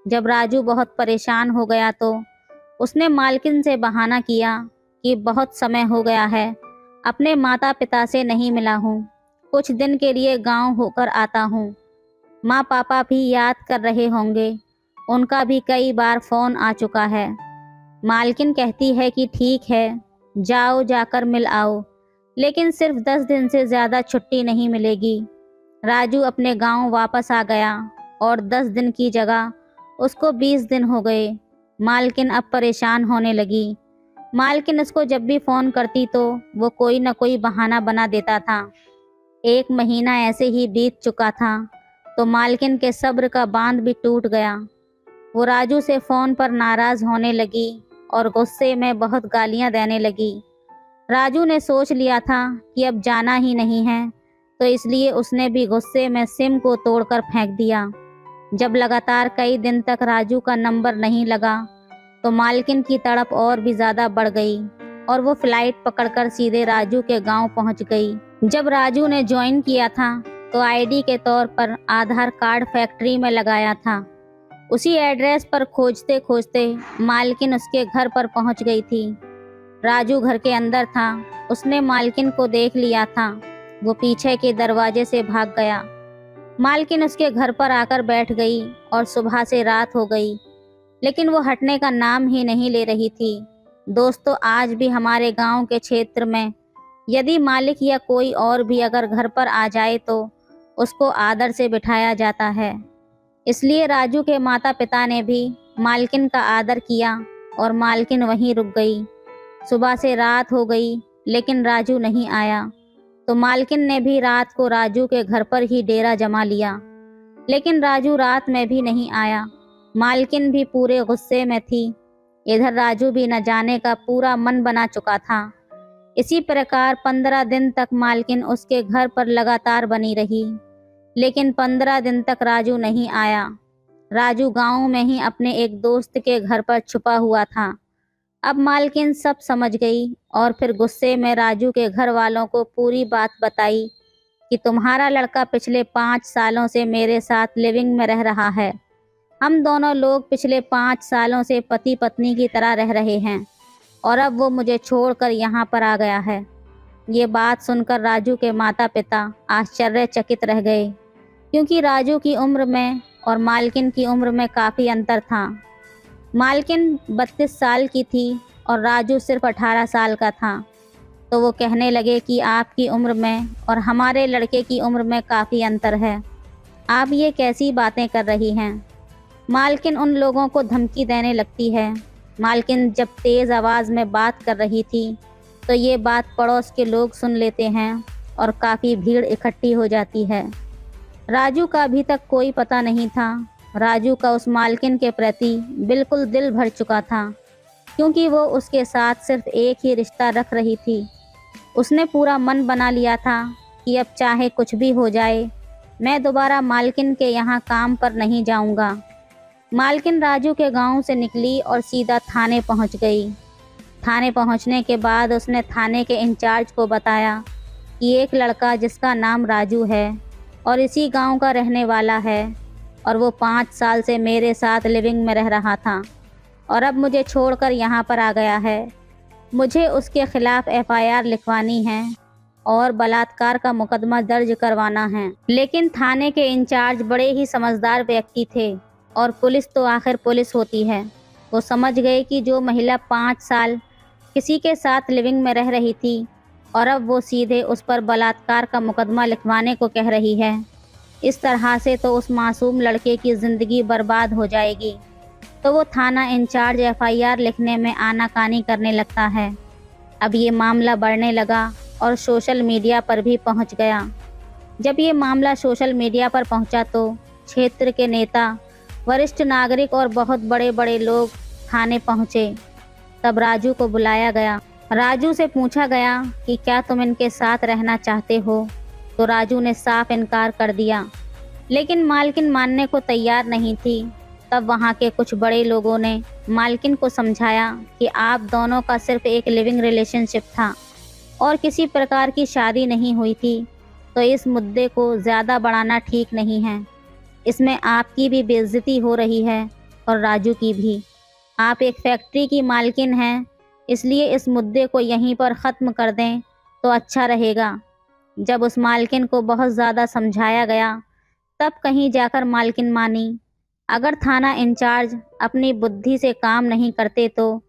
[SPEAKER 1] जब राजू बहुत परेशान हो गया तो उसने मालकिन से बहाना किया कि बहुत समय हो गया है, अपने माता पिता से नहीं मिला हूँ, कुछ दिन के लिए गांव होकर आता हूँ। माँ पापा भी याद कर रहे होंगे, उनका भी कई बार फ़ोन आ चुका है। मालकिन कहती है कि ठीक है, जाओ, जाकर मिल आओ, लेकिन सिर्फ 10 दिन से ज़्यादा छुट्टी नहीं मिलेगी। राजू अपने गांव वापस आ गया और 10 दिन की जगह उसको 20 दिन हो गए। मालकिन अब परेशान होने लगी। मालकिन उसको जब भी फ़ोन करती तो वो कोई न कोई बहाना बना देता था। 1 महीना ऐसे ही बीत चुका था तो मालकिन के सब्र का बांध भी टूट गया। वो राजू से फ़ोन पर नाराज़ होने लगी और गुस्से में बहुत गालियां देने लगी। राजू ने सोच लिया था कि अब जाना ही नहीं है, तो इसलिए उसने भी गुस्से में सिम को तोड़कर फेंक दिया। जब लगातार कई दिन तक राजू का नंबर नहीं लगा तो मालकिन की तड़प और भी ज़्यादा बढ़ गई और वो फ्लाइट पकड़कर सीधे राजू के गांव पहुंच गई। जब राजू ने ज्वाइन किया था तो आईडी के तौर पर आधार कार्ड फैक्ट्री में लगाया था। उसी एड्रेस पर खोजते खोजते मालकिन उसके घर पर पहुंच गई थी। राजू घर के अंदर था। उसने मालकिन को देख लिया था। वो पीछे के दरवाजे से भाग गया। मालकिन उसके घर पर आकर बैठ गई और सुबह से रात हो गई, लेकिन वो हटने का नाम ही नहीं ले रही थी। दोस्तों, आज भी हमारे गांव के क्षेत्र में यदि मालिक या कोई और भी अगर घर पर आ जाए तो उसको आदर से बिठाया जाता है। इसलिए राजू के माता पिता ने भी मालकिन का आदर किया और मालकिन वहीं रुक गई। सुबह से रात हो गई लेकिन राजू नहीं आया, तो मालकिन ने भी रात को राजू के घर पर ही डेरा जमा लिया। लेकिन राजू रात में भी नहीं आया। मालकिन भी पूरे गुस्से में थी। इधर राजू भी न जाने का पूरा मन बना चुका था। इसी प्रकार 15 दिन तक मालकिन उसके घर पर लगातार बनी रही, लेकिन 15 दिन तक राजू नहीं आया। राजू गांव में ही अपने एक दोस्त के घर पर छुपा हुआ था। अब मालकिन सब समझ गई और फिर गुस्से में राजू के घर वालों को पूरी बात बताई कि तुम्हारा लड़का पिछले 5 सालों से मेरे साथ लिविंग में रह रहा है। हम दोनों लोग पिछले 5 सालों से पति पत्नी की तरह रह रहे हैं और अब वो मुझे छोड़कर यहाँ पर आ गया है। ये बात सुनकर राजू के माता पिता आश्चर्यचकित रह गए, क्योंकि राजू की उम्र में और मालकिन की उम्र में काफ़ी अंतर था। मालकिन 32 साल की थी और राजू सिर्फ 18 साल का था। तो वो कहने लगे कि आपकी उम्र में और हमारे लड़के की उम्र में काफ़ी अंतर है, आप ये कैसी बातें कर रही हैं। मालकिन उन लोगों को धमकी देने लगती है। मालकिन जब तेज़ आवाज़ में बात कर रही थी तो ये बात पड़ोस के लोग सुन लेते हैं और काफ़ी भीड़ इकट्ठी हो जाती है। राजू का अभी तक कोई पता नहीं था। राजू का उस मालकिन के प्रति बिल्कुल दिल भर चुका था, क्योंकि वो उसके साथ सिर्फ एक ही रिश्ता रख रही थी। उसने पूरा मन बना लिया था कि अब चाहे कुछ भी हो जाए, मैं दोबारा मालकिन के यहाँ काम पर नहीं जाऊँगा। मालकिन राजू के गांव से निकली और सीधा थाने पहुंच गई। थाने पहुंचने के बाद उसने थाने के इंचार्ज को बताया कि एक लड़का जिसका नाम राजू है और इसी गांव का रहने वाला है और वो 5 साल से मेरे साथ लिविंग में रह रहा था और अब मुझे छोड़कर यहाँ पर आ गया है। मुझे उसके खिलाफ FIR लिखवानी है और बलात्कार का मुकदमा दर्ज करवाना है। लेकिन थाने के इंचार्ज बड़े ही समझदार व्यक्ति थे और पुलिस तो आखिर पुलिस होती है। वो समझ गए कि जो महिला 5 साल किसी के साथ लिविंग में रह रही थी और अब वो सीधे उस पर बलात्कार का मुकदमा लिखवाने को कह रही है, इस तरह से तो उस मासूम लड़के की ज़िंदगी बर्बाद हो जाएगी। तो वो थाना इंचार्ज एफआईआर लिखने में आनाकानी करने लगता है। अब ये मामला बढ़ने लगा और सोशल मीडिया पर भी पहुंच गया। जब ये मामला सोशल मीडिया पर पहुंचा तो क्षेत्र के नेता, वरिष्ठ नागरिक और बहुत बड़े बड़े लोग थाने पहुंचे। तब राजू को बुलाया गया। राजू से पूछा गया कि क्या तुम इनके साथ रहना चाहते हो, तो राजू ने साफ इनकार कर दिया। लेकिन मालकिन मानने को तैयार नहीं थी। तब वहाँ के कुछ बड़े लोगों ने मालकिन को समझाया कि आप दोनों का सिर्फ एक लिविंग रिलेशनशिप था और किसी प्रकार की शादी नहीं हुई थी, तो इस मुद्दे को ज़्यादा बढ़ाना ठीक नहीं है। इसमें आपकी भी बेइज्जती हो रही है और राजू की भी। आप एक फैक्ट्री की मालकिन हैं, इसलिए इस मुद्दे को यहीं पर ख़त्म कर दें तो अच्छा रहेगा। जब उस मालकिन को बहुत ज़्यादा समझाया गया तब कहीं जाकर मालकिन मानी। अगर थाना इंचार्ज अपनी बुद्धि से काम नहीं करते तो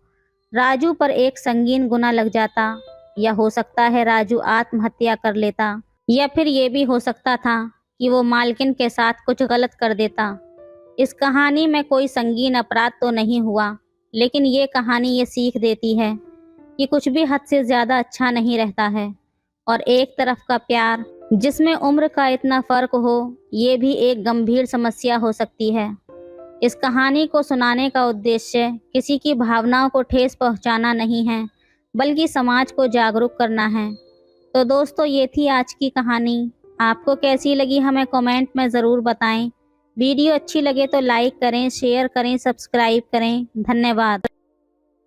[SPEAKER 1] राजू पर एक संगीन गुनाह लग जाता, या हो सकता है राजू आत्महत्या कर लेता, या फिर ये भी हो सकता था कि वो मालकिन के साथ कुछ गलत कर देता। इस कहानी में कोई संगीन अपराध तो नहीं हुआ, लेकिन ये कहानी ये सीख देती है कि कुछ भी हद से ज़्यादा अच्छा नहीं रहता है, और एक तरफ का प्यार जिसमें उम्र का इतना फ़र्क हो, ये भी एक गंभीर समस्या हो सकती है। इस कहानी को सुनाने का उद्देश्य किसी की भावनाओं को ठेस पहुंचाना नहीं है, बल्कि समाज को जागरूक करना है। तो दोस्तों, ये थी आज की कहानी। आपको कैसी लगी हमें कमेंट में ज़रूर बताएं। वीडियो अच्छी लगे तो लाइक करें, शेयर करें, सब्सक्राइब करें। धन्यवाद।